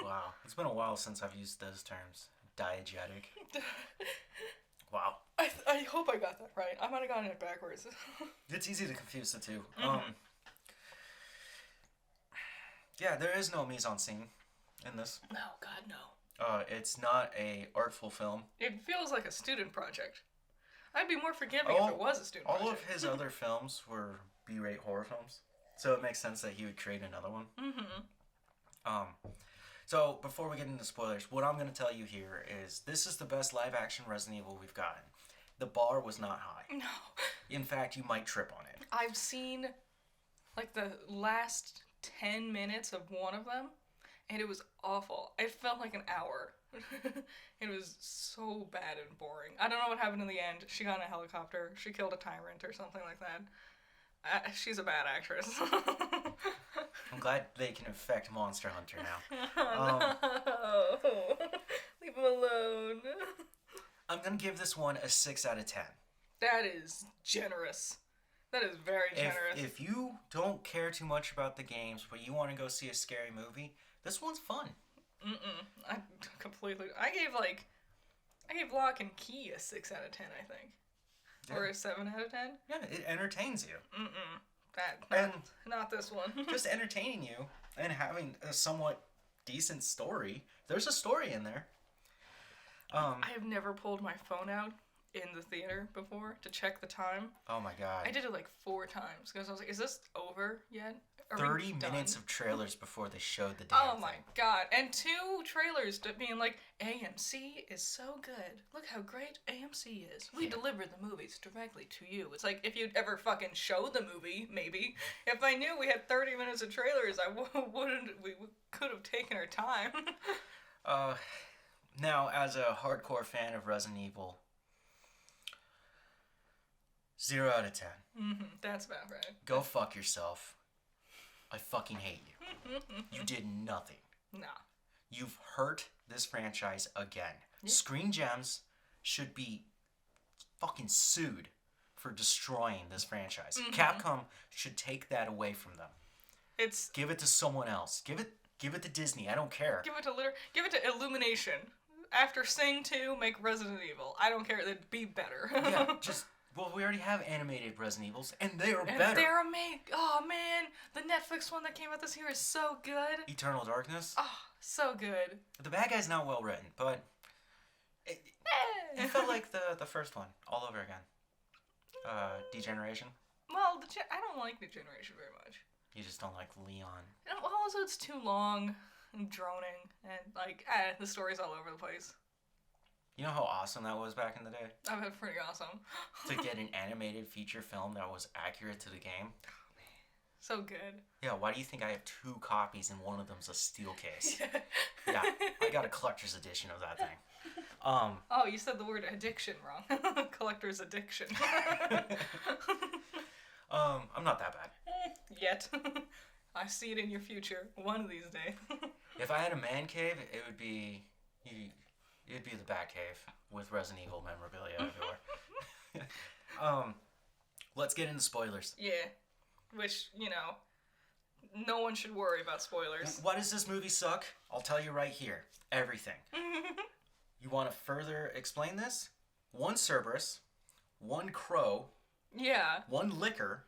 Wow. It's been a while since I've used those terms. Diegetic. Wow. I hope I got that right. I might have gotten it backwards. It's easy to confuse the two. Yeah, there is no mise-en-scene in this. No, God, no. It's not a artful film. It feels like a student project. I'd be more forgiving if it was a student project. All of his other films were B-rate horror films, so it makes sense that he would create another one. So before we get into spoilers, what I'm going to tell you here is this is the best live-action Resident Evil we've gotten. The bar was not high. No. In fact, you might trip on it. I've seen, like, the last 10 minutes of one of them, and it was awful. It felt like an hour. It was so bad and boring. I don't know what happened in the end. She got in a helicopter. She killed a tyrant or something like that. She's a bad actress. I'm glad they can affect Monster Hunter now. No. Leave him alone. I'm going to give this one a 6 out of 10. That is generous. That is very generous. If you don't care too much about the games, but you want to go see a scary movie, this one's fun. I gave Lock and Key a 6 out of 10, I think. Yeah. Or a 7 out of 10. Yeah, it entertains you. Not this one. Just entertaining you and having a somewhat decent story. There's a story in there. I have never pulled my phone out in the theater before to check the time. Oh my god. I did it like 4 times because I was like, is this over yet? 30 minutes of trailers before they showed the damn Oh my god. And 2 trailers being like, AMC is so good. Look how great AMC is. We deliver the movies directly to you. It's like, if you'd ever fucking show the movie, maybe. If I knew we had 30 minutes of trailers, we could have taken our time. Now, as a hardcore fan of Resident Evil, 0 out of 10. That's about right. Go fuck yourself. I fucking hate you. You did nothing. Nah. You've hurt this franchise again. Yeah. Screen Gems should be fucking sued for destroying this franchise. Capcom should take that away from them. Give it to someone else. Give it Give it to Disney. I don't care. Give it to Illumination. After Sing 2, make Resident Evil. I don't care. It'd be better. Yeah, well, we already have animated Resident Evils, and they are better. They're amazing. Oh, man. The Netflix one that came out this year is so good. Eternal Darkness? Oh, so good. The bad guy's not well written, but it felt like the first one all over again. Degeneration? Well, I don't like Degeneration very much. You just don't like Leon. And also, it's too long and droning, and, like, the story's all over the place. You know how awesome that was back in the day? That was pretty awesome. To get an animated feature film that was accurate to the game? Oh, man. So good. Yeah, why do you think I have 2 copies and one of them's a steel case? Yeah, I got a collector's edition of that thing. Oh, you said the word addiction wrong. Collector's addiction. I'm not that bad. Yet. I see it in your future one of these days. If I had a man cave, it'd be the Bat Cave with Resident Evil memorabilia everywhere. Let's get into spoilers. Yeah. Which, no one should worry about spoilers. Why does this movie suck? I'll tell you right here. Everything. You want to further explain this? 1 Cerberus, 1 Crow. Yeah. 1 Liquor.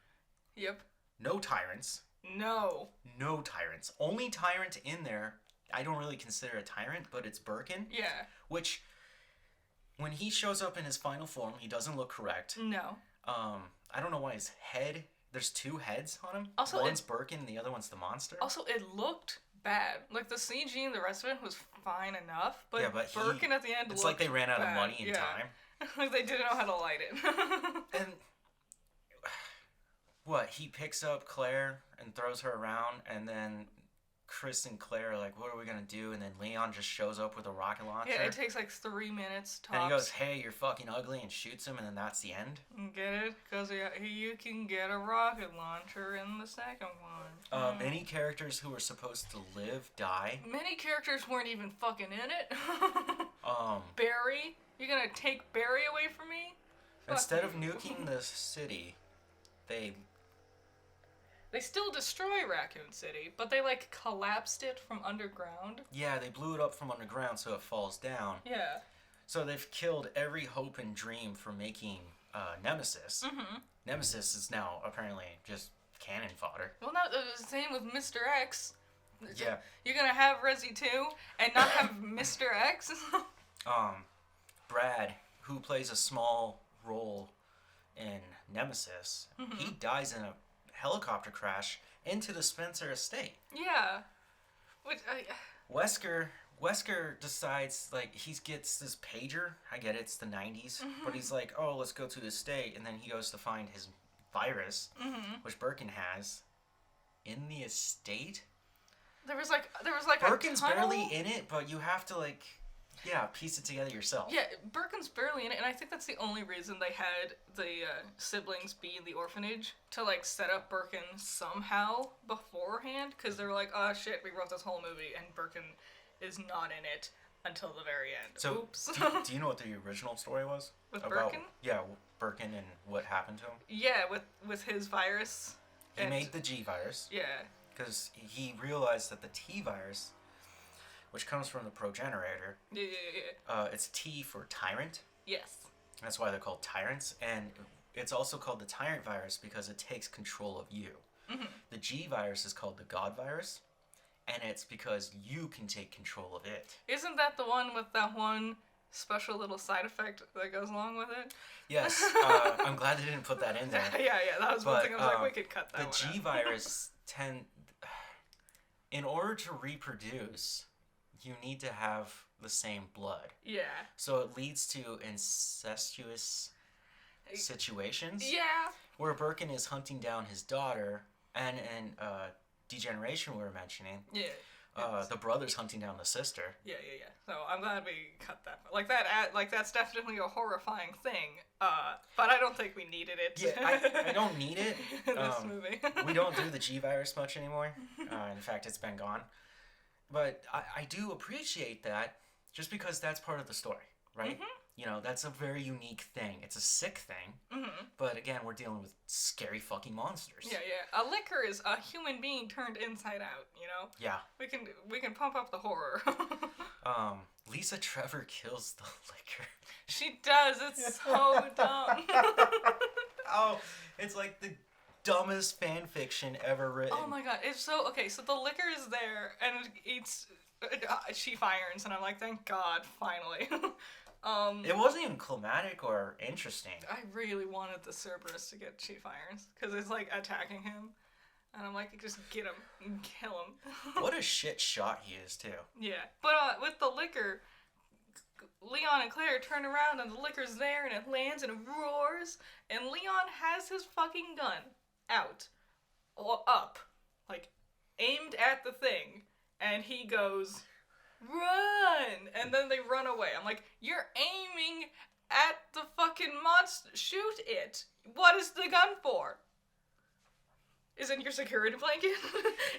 Yep. No Tyrants. No. No Tyrants. Only Tyrant in there, I don't really consider a tyrant, but it's Birkin. Yeah. Which, when he shows up in his final form, he doesn't look correct. No. I don't know why his head, there's 2 heads on him. Also, one's Birkin and the other one's the monster. Also, it looked bad. Like, the CG and the rest of it was fine enough, but, yeah, but Birkin at the end it's looked like they ran out bad. of money and time. Like, they didn't know how to light it. And what, he picks up Claire and throws her around, and then Chris and Claire are like, what are we going to do? And then Leon just shows up with a rocket launcher. Yeah, it takes like 3 minutes tops. And he goes, hey, you're fucking ugly, and shoots him, and then that's the end. Get it? Because you can get a rocket launcher in the second one. Many characters who were supposed to live die. Many characters weren't even fucking in it. Barry? You're going to take Barry away from me? Instead of nuking the city, they still destroy Raccoon City, but they, like, collapsed it from underground. Yeah, they blew it up from underground so it falls down. Yeah. So they've killed every hope and dream for making Nemesis. Mm-hmm. Nemesis is now apparently just cannon fodder. Well, no, the same with Mr. X. Yeah. You're gonna have Resi 2 and not have Mr. X? Brad, who plays a small role in Nemesis, he dies in a helicopter crash into the Spencer estate. Yeah. Which Wesker decides, like, he gets this pager. I get it, it's the 90s. But he's like, oh, let's go to the estate. And then he goes to find his virus, which Birkin has, in the estate. There was like Birkin's a tunnel. barely in it, but you have to, like, piece it together yourself. Yeah, Birkin's barely in it, and I think that's the only reason they had the siblings be in the orphanage, to, like, set up Birkin somehow beforehand, because they were like, oh shit, we wrote this whole movie, and Birkin is not in it until the very end. So, oops. do you know what the original story was? With about, Birkin? Yeah, Birkin and what happened to him. Yeah, with his virus. He made the G virus. Yeah. Because he realized that the T virus, which comes from the progenitor, it's T for tyrant. Yes. That's why they're called tyrants. And it's also called the tyrant virus because it takes control of you. Mm-hmm. The G virus is called the God virus. And it's because you can take control of it. Isn't that the one with that one special little side effect that goes along with it? Yes. I'm glad they didn't put that in there. Yeah. That was one thing I was like, we could cut that one. The G virus in order to reproduce, you need to have the same blood. Yeah. So it leads to incestuous situations. Yeah. Where Birkin is hunting down his daughter, and Degeneration we were mentioning. Yeah. The brother's hunting down the sister. Yeah. So I'm glad we cut that. Like that's definitely a horrifying thing. But I don't think we needed it. Yeah, I don't need it. In this movie. We don't do the G virus much anymore. In fact, it's been gone. But I do appreciate that, just because that's part of the story, right? Mm-hmm. That's a very unique thing. It's a sick thing. Mm-hmm. But again, we're dealing with scary fucking monsters. Yeah, yeah. A licker is a human being turned inside out. Yeah. We can pump up the horror. Lisa Trevor kills the licker. She does. It's so dumb. Oh, it's like the dumbest fan fiction ever written. Oh my god, it's so okay. So the liquor is there, and it eats sheaf irons, and I'm like, thank God, finally. It wasn't even climatic or interesting. I really wanted the Cerberus to get sheaf irons because it's like attacking him, and I'm like, just get him and kill him. What a shit shot he is too. Yeah, but with the liquor, Leon and Claire turn around and the liquor's there and it lands and it roars, and Leon has his fucking gun out, or up, like aimed at the thing, and he goes, run! And then they run away. I'm like, you're aiming at the fucking monster. Shoot it. What is the gun for? Is it your security blanket?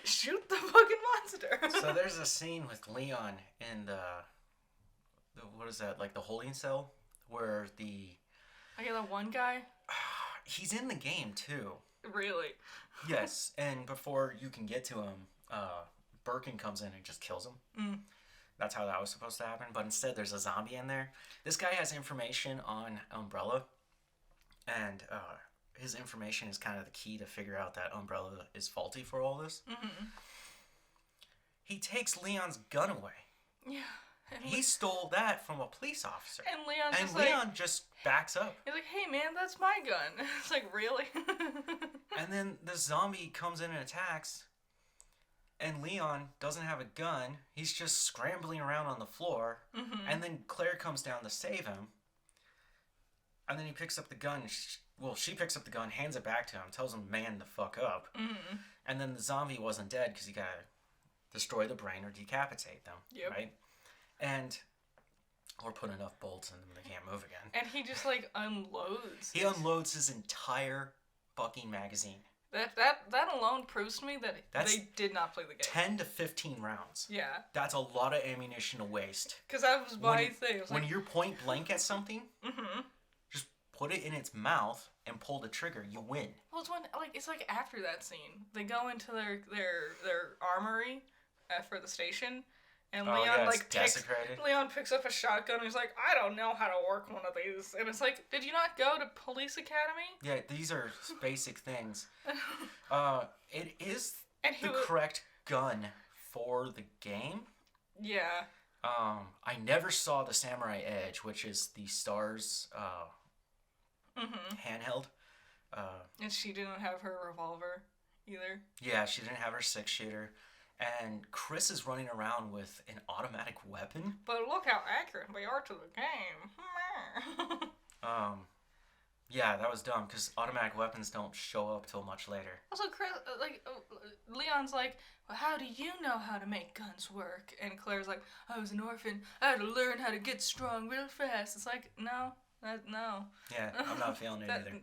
Shoot the fucking monster. So there's a scene with Leon in the what is that, like the holding cell, where Okay, the one guy? he's in the game too. Really? Yes, and before you can get to him, Birkin comes in and just kills him. Mm. That's how that was supposed to happen, but instead there's a zombie in there. This guy has information on Umbrella, and his information is kind of the key to figure out that Umbrella is faulty for all this. Mm-hmm. He takes Leon's gun away. Yeah. He stole that from a police officer. And Leon's Leon just backs up. He's like, hey man, that's my gun. It's like, really? And then the zombie comes in and attacks, and Leon doesn't have a gun. He's just scrambling around on the floor. Mm-hmm. And then Claire comes down to save him. And then he picks up the gun. She picks up the gun, hands it back to him, tells him, man the fuck up. Mm-hmm. And then the zombie wasn't dead because he got to destroy the brain or decapitate them. Yep. Right? Or put enough bolts in them they can't move again. And he just like unloads. He unloads his entire fucking magazine. That alone proves to me that they did not play the game. 10 to 15 rounds. Yeah. That's a lot of ammunition to waste. Because that was my thing. When you're point blank at something, mm-hmm. just put it in its mouth and pull the trigger. You win. Well, it's like after that scene, they go into their armory for the station. And Leon picks up a shotgun and he's like, I don't know how to work one of these. And it's like, did you not go to police academy? Yeah, these are basic things. It is the correct gun for the game. Yeah. I never saw the Samurai Edge, which is the Stars handheld. And she didn't have her revolver either. Yeah, she didn't have her 6-shooter. And Chris is running around with an automatic weapon. But look how accurate we are to the game. Yeah, that was dumb, because automatic weapons don't show up till much later. Also, Chris, Leon's like, well, how do you know how to make guns work? And Claire's like, I was an orphan. I had to learn how to get strong real fast. It's like, no. Yeah, I'm not feeling it either.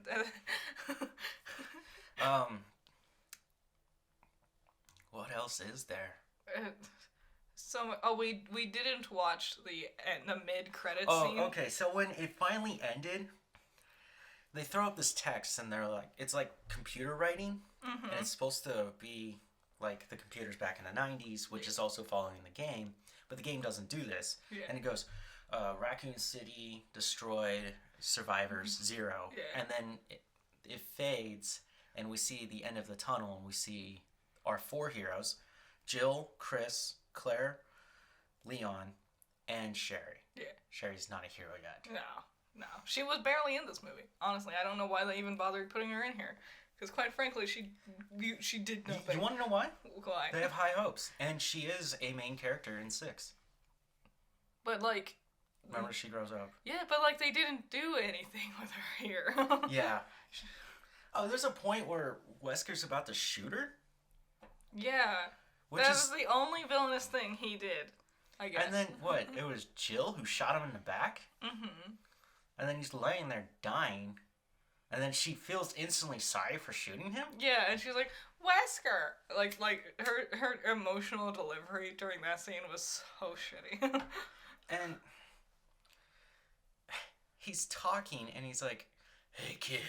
What else is there? We didn't watch the mid-credits scene. Oh, okay. So when it finally ended, they throw up this text and they're like, it's like computer writing, and it's supposed to be like the computers back in the 90s, which is also following the game, but the game doesn't do this. Yeah. And it goes, Raccoon City destroyed, survivors 0, and then it fades, and we see the end of the tunnel, and we see our 4 heroes: Jill, Chris, Claire, Leon, and Sherry. Yeah. Sherry's not a hero yet. No. She was barely in this movie. Honestly, I don't know why they even bothered putting her in here. Because quite frankly, she did nothing. You want to know why? Why? They have high hopes. And she is a main character in 6. But like... Remember, she grows up. Yeah, but like they didn't do anything with her here. Yeah. Oh, there's a point where Wesker's about to shoot her? Yeah. That was the only villainous thing he did, I guess. And then, what? It was Jill who shot him in the back? Mm-hmm. And then he's laying there dying. And then she feels instantly sorry for shooting him? Yeah, and she's like, Wesker! Like her emotional delivery during that scene was so shitty. And he's talking and he's like, "Hey kid,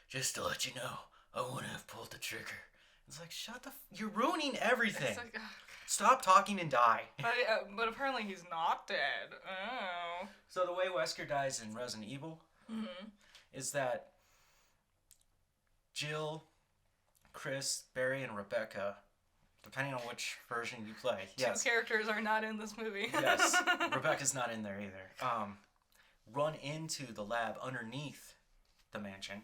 just to let you know, I wouldn't have pulled the trigger." It's like, you're ruining everything. It's like, Stop talking and die. but apparently he's not dead. Oh. So the way Wesker dies in Resident Evil is that Jill, Chris, Barry, and Rebecca, depending on which version you play, Two characters are not in this movie. Yes, Rebecca's not in there either. Run into the lab underneath the mansion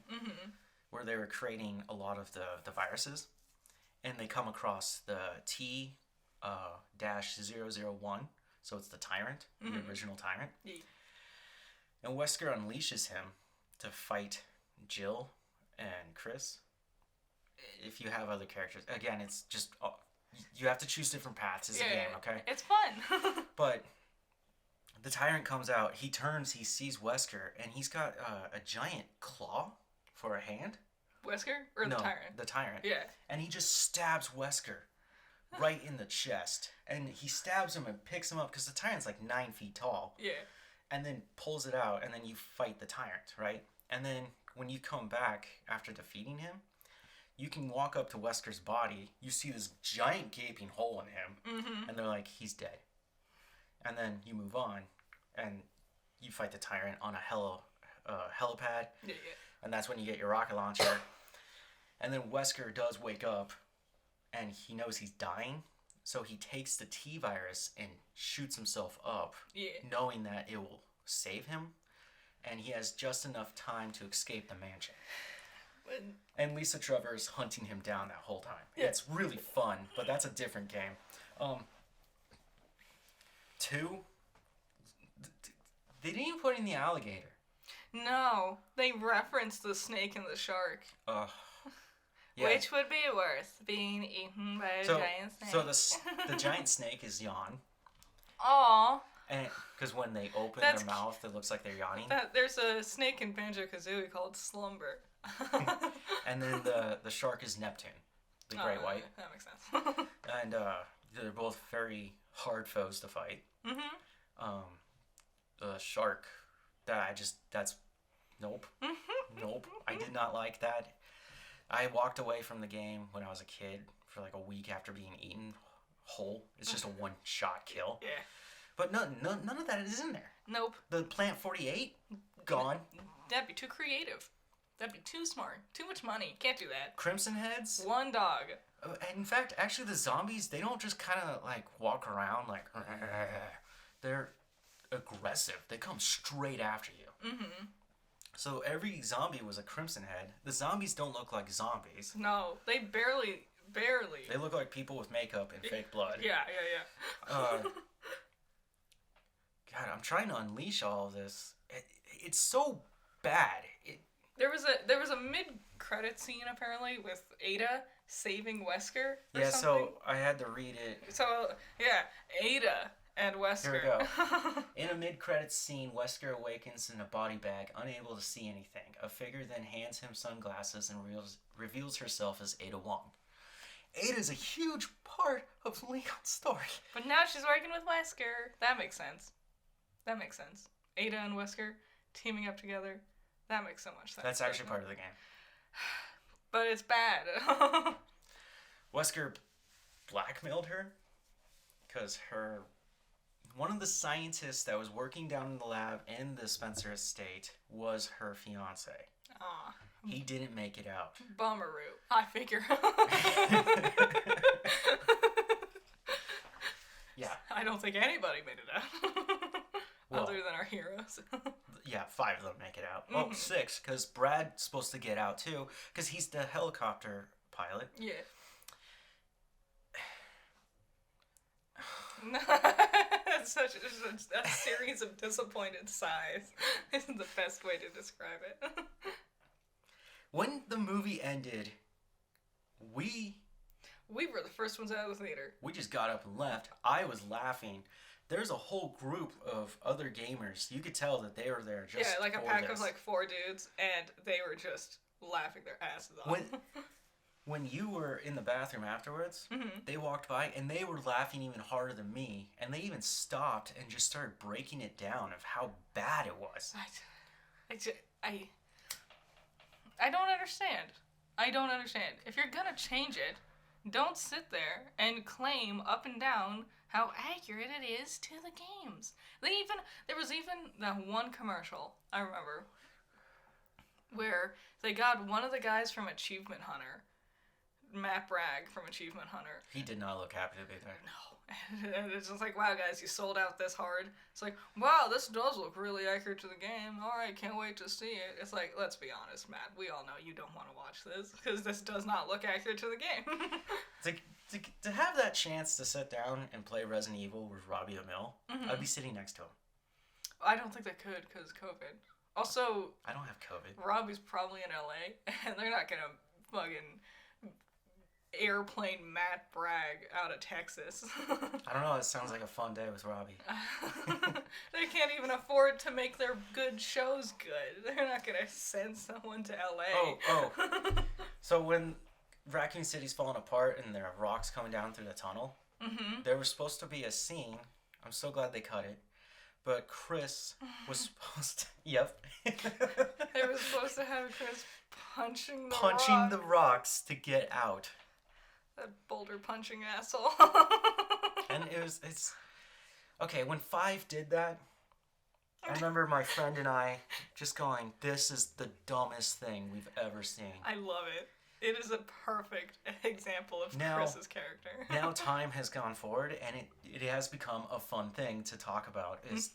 where they were creating a lot of the viruses, and they come across the T -001, so it's the Tyrant, the original Tyrant. Yeah. And Wesker unleashes him to fight Jill and Chris. If you have other characters, again, it's just you have to choose different paths as a game, okay? It's fun. But the Tyrant comes out, he turns, he sees Wesker, and he's got a giant claw for a hand. Wesker? Or the Tyrant? The Tyrant. Yeah. And he just stabs Wesker right in the chest. And he stabs him and picks him up, because the Tyrant's like 9 feet tall. Yeah. And then pulls it out, and then you fight the Tyrant, right? And then when you come back after defeating him, you can walk up to Wesker's body, you see this giant gaping hole in him, and they're like, he's dead. And then you move on, and you fight the Tyrant on a helipad. Yeah. And that's when you get your rocket launcher. And then Wesker does wake up, and he knows he's dying, so he takes the T-virus and shoots himself up, knowing that it will save him, and he has just enough time to escape the mansion. And Lisa Trevor is hunting him down that whole time. Yeah. It's really fun, but that's a different game. 2, they didn't even put in the alligator. No, they referenced the snake and the shark. Yeah. Which would be worse, being eaten by a giant snake? So the giant snake is Yawn. Aww. And because when they open their mouth, it looks like they're yawning. There's a snake in Banjo-Kazooie called Slumber. And then the shark is Neptune, the great white. That makes sense. And they're both very hard foes to fight. The shark, nope. Nope. I did not like that. I walked away from the game when I was a kid for like a week after being eaten whole. It's just a one-shot kill. Yeah. But none of that is in there. Nope. The Plant 48, gone. That'd be too creative. That'd be too smart. Too much money. Can't do that. Crimson Heads. One dog. In fact, actually, the zombies, they don't just kind of like walk around like... They're aggressive. They come straight after you. So every zombie was a Crimson Head. The zombies don't look like zombies. No, they barely. They look like people with makeup and fake blood. Yeah. God, I'm trying to unleash all of this. It's so bad. There was a mid-credit scene apparently with Ada saving Wesker. Yeah, so I had to read it. So yeah, Ada and Wesker. Here we go. In a mid-credits scene, Wesker awakens in a body bag, unable to see anything. A figure then hands him sunglasses and reveals herself as Ada Wong. Ada's a huge part of Leon's story. But now she's working with Wesker. That makes sense. Ada and Wesker teaming up together. That makes so much sense. That's actually part of the game. But it's bad. Wesker blackmailed her because one of the scientists that was working down in the lab in the Spencer estate was her fiance. Aw. He didn't make it out. Bummeroo. I figure. Yeah. I don't think anybody made it out. Well, other than our heroes. Yeah, 5 of them make it out. Oh, 6, because Brad's supposed to get out too, because he's the helicopter pilot. Yeah. That's such a series of disappointed sighs. Is the best way to describe it. When the movie ended, we were the first ones out of the theater. We just got up and left. I was laughing. There's a whole group of other gamers. You could tell that they were there just like a pack of like 4 dudes, and they were just laughing their asses off. When you were in the bathroom afterwards, they walked by and they were laughing even harder than me, and they even stopped and just started breaking it down of how bad it was. I don't understand. I don't understand. If you're gonna change it, don't sit there and claim up and down how accurate it is to the games. There was even that one commercial I remember where they got one of the guys from Achievement Hunter, Matt Bragg from Achievement Hunter. He did not look happy to be there. No. And it's just like, wow, guys, you sold out this hard. It's like, wow, this does look really accurate to the game. All right, can't wait to see it. It's like, let's be honest, Matt. We all know you don't want to watch this because this does not look accurate to the game. to have that chance to sit down and play Resident Evil with Robbie Amell, I'd be sitting next to him. I don't think they could because COVID. Also, I don't have COVID. Robbie's probably in LA, and they're not gonna fucking airplane Matt Bragg out of Texas. I don't know. It sounds like a fun day with Robbie. They can't even afford to make their good shows good. They're not gonna send someone to LA. Oh. So when Raccoon City's falling apart and there are rocks coming down through the tunnel, there was supposed to be a scene. I'm so glad they cut it. But Chris was supposed to... Yep. They were supposed to have Chris punching the rocks to get out. That boulder punching asshole. And it's... Okay, when 5 did that, I remember my friend and I just going, this is the dumbest thing we've ever seen. I love it. It is a perfect example of Chris's character. Now time has gone forward, and it has become a fun thing to talk about, is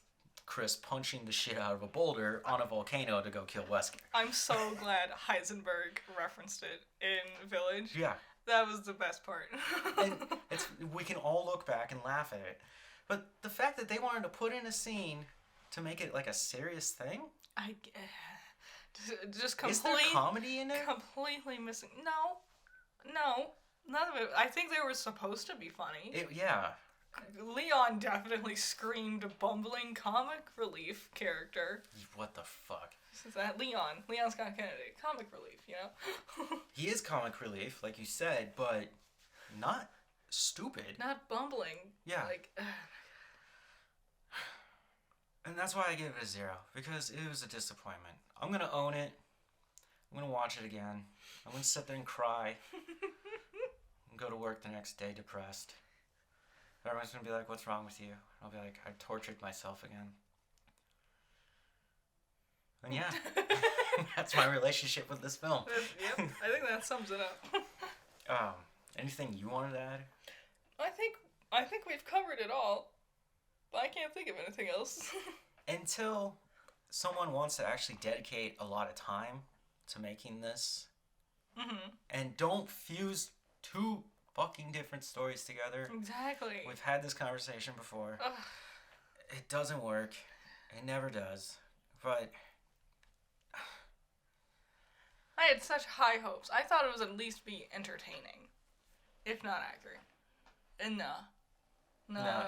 Chris punching the shit out of a boulder on a volcano to go kill Wesker. I'm so glad Heisenberg referenced it in Village. Yeah. That was the best part. And we can all look back and laugh at it. But the fact that they wanted to put in a scene to make it like a serious thing? Just completely... Is there comedy in it? Completely missing. No. None of it. I think they were supposed to be funny. Yeah. Leon definitely screamed bumbling comic relief character. What the fuck? Is that Leon Scott Kennedy. Comic relief, you know? He is comic relief, like you said, but not stupid. Not bumbling. Yeah. Like... And that's why I give it a 0, because it was a disappointment. I'm going to own it. I'm going to watch it again. I'm going to sit there and cry. And go to work the next day depressed. Everyone's going to be like, what's wrong with you? I'll be like, I tortured myself again. And yeah, that's my relationship with this film. Yep, I think that sums it up. Anything you wanted to add? I think we've covered it all. I can't think of anything else. Until someone wants to actually dedicate a lot of time to making this, and don't fuse 2 fucking different stories together. Exactly. We've had this conversation before. Ugh. It doesn't work. It never does. But I had such high hopes. I thought it was at least be entertaining, if not accurate. And no,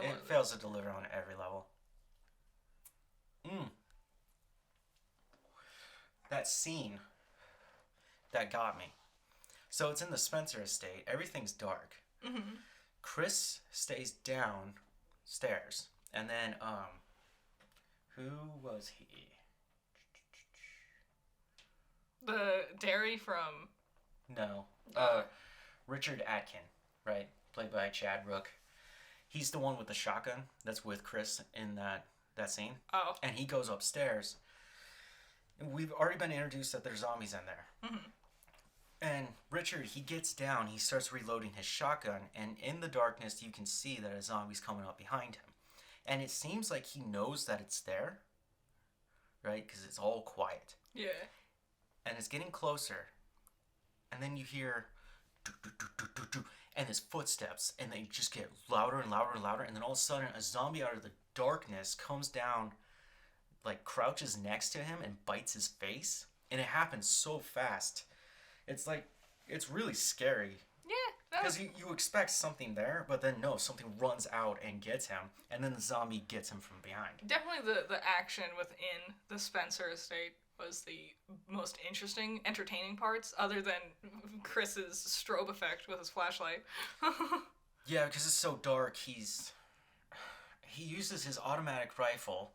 it fails to deliver on every level. That scene that got me. So it's in the Spencer estate. Everything's dark. Chris stays downstairs, and then who was he? The dairy from... No. Richard Atkin, right? Played by Chad Rook. He's the one with the shotgun that's with Chris in that scene. Oh. And he goes upstairs. And we've already been introduced that there's zombies in there. And Richard, he gets down, he starts reloading his shotgun, and in the darkness you can see that a zombie's coming up behind him. And it seems like he knows that it's there, right? Because it's all quiet. Yeah. And it's getting closer. And then you hear do, do, do, do, do, do, and his footsteps, and they just get louder and louder and louder, and then all of a sudden a zombie out of the darkness comes down, like crouches next to him and bites his face. And it happens so fast. It's like, it's really scary. Yeah. Because you expect something there, but then no, something runs out and gets him, and then the zombie gets him from behind. Definitely the action within the Spencer estate was the most interesting, entertaining parts, other than Chris's strobe effect with his flashlight. Yeah, because it's so dark, he uses his automatic rifle.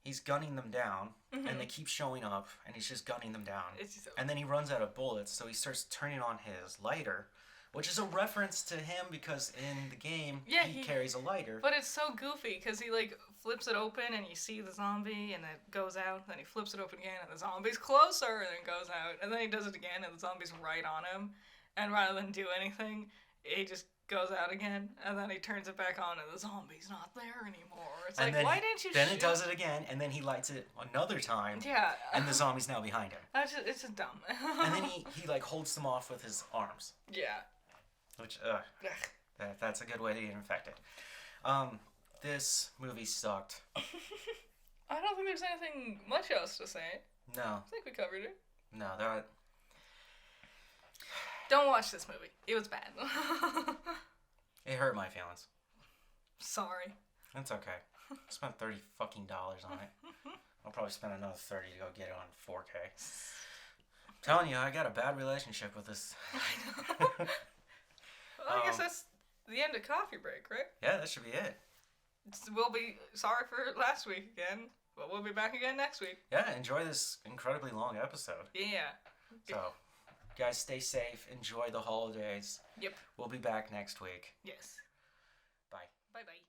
he's gunning them down, and they keep showing up, and he's just gunning them down. It's just, And then he runs out of bullets, so he starts turning on his lighter, which is a reference to him because in the game he carries a lighter. But it's so goofy because he like flips it open and you see the zombie and it goes out. Then he flips it open again and the zombie's closer and it goes out. And then he does it again and the zombie's right on him. And rather than do anything, he just goes out again, and then he turns it back on, and the zombie's not there anymore. It's and like, why didn't you Then it does it again, and then he lights it another time. Yeah. And the zombie's now behind him. It's just dumb. And then he like holds them off with his arms. Yeah. Which, that's a good way to get infected. This movie sucked. I don't think there's anything much else to say. No. I think we covered it. No, Don't watch this movie. It was bad. It hurt my feelings. Sorry. It's okay. I spent $30 fucking on it. I'll probably spend another $30 to go get it on 4K. I'm telling you, I got a bad relationship with this. I know. Well, I guess that's the end of coffee break, right? Yeah, that should be it. We'll be sorry for last week again, but we'll be back again next week. Yeah, enjoy this incredibly long episode. Yeah. So, guys, stay safe. Enjoy the holidays. Yep. We'll be back next week. Yes. Bye. Bye-bye.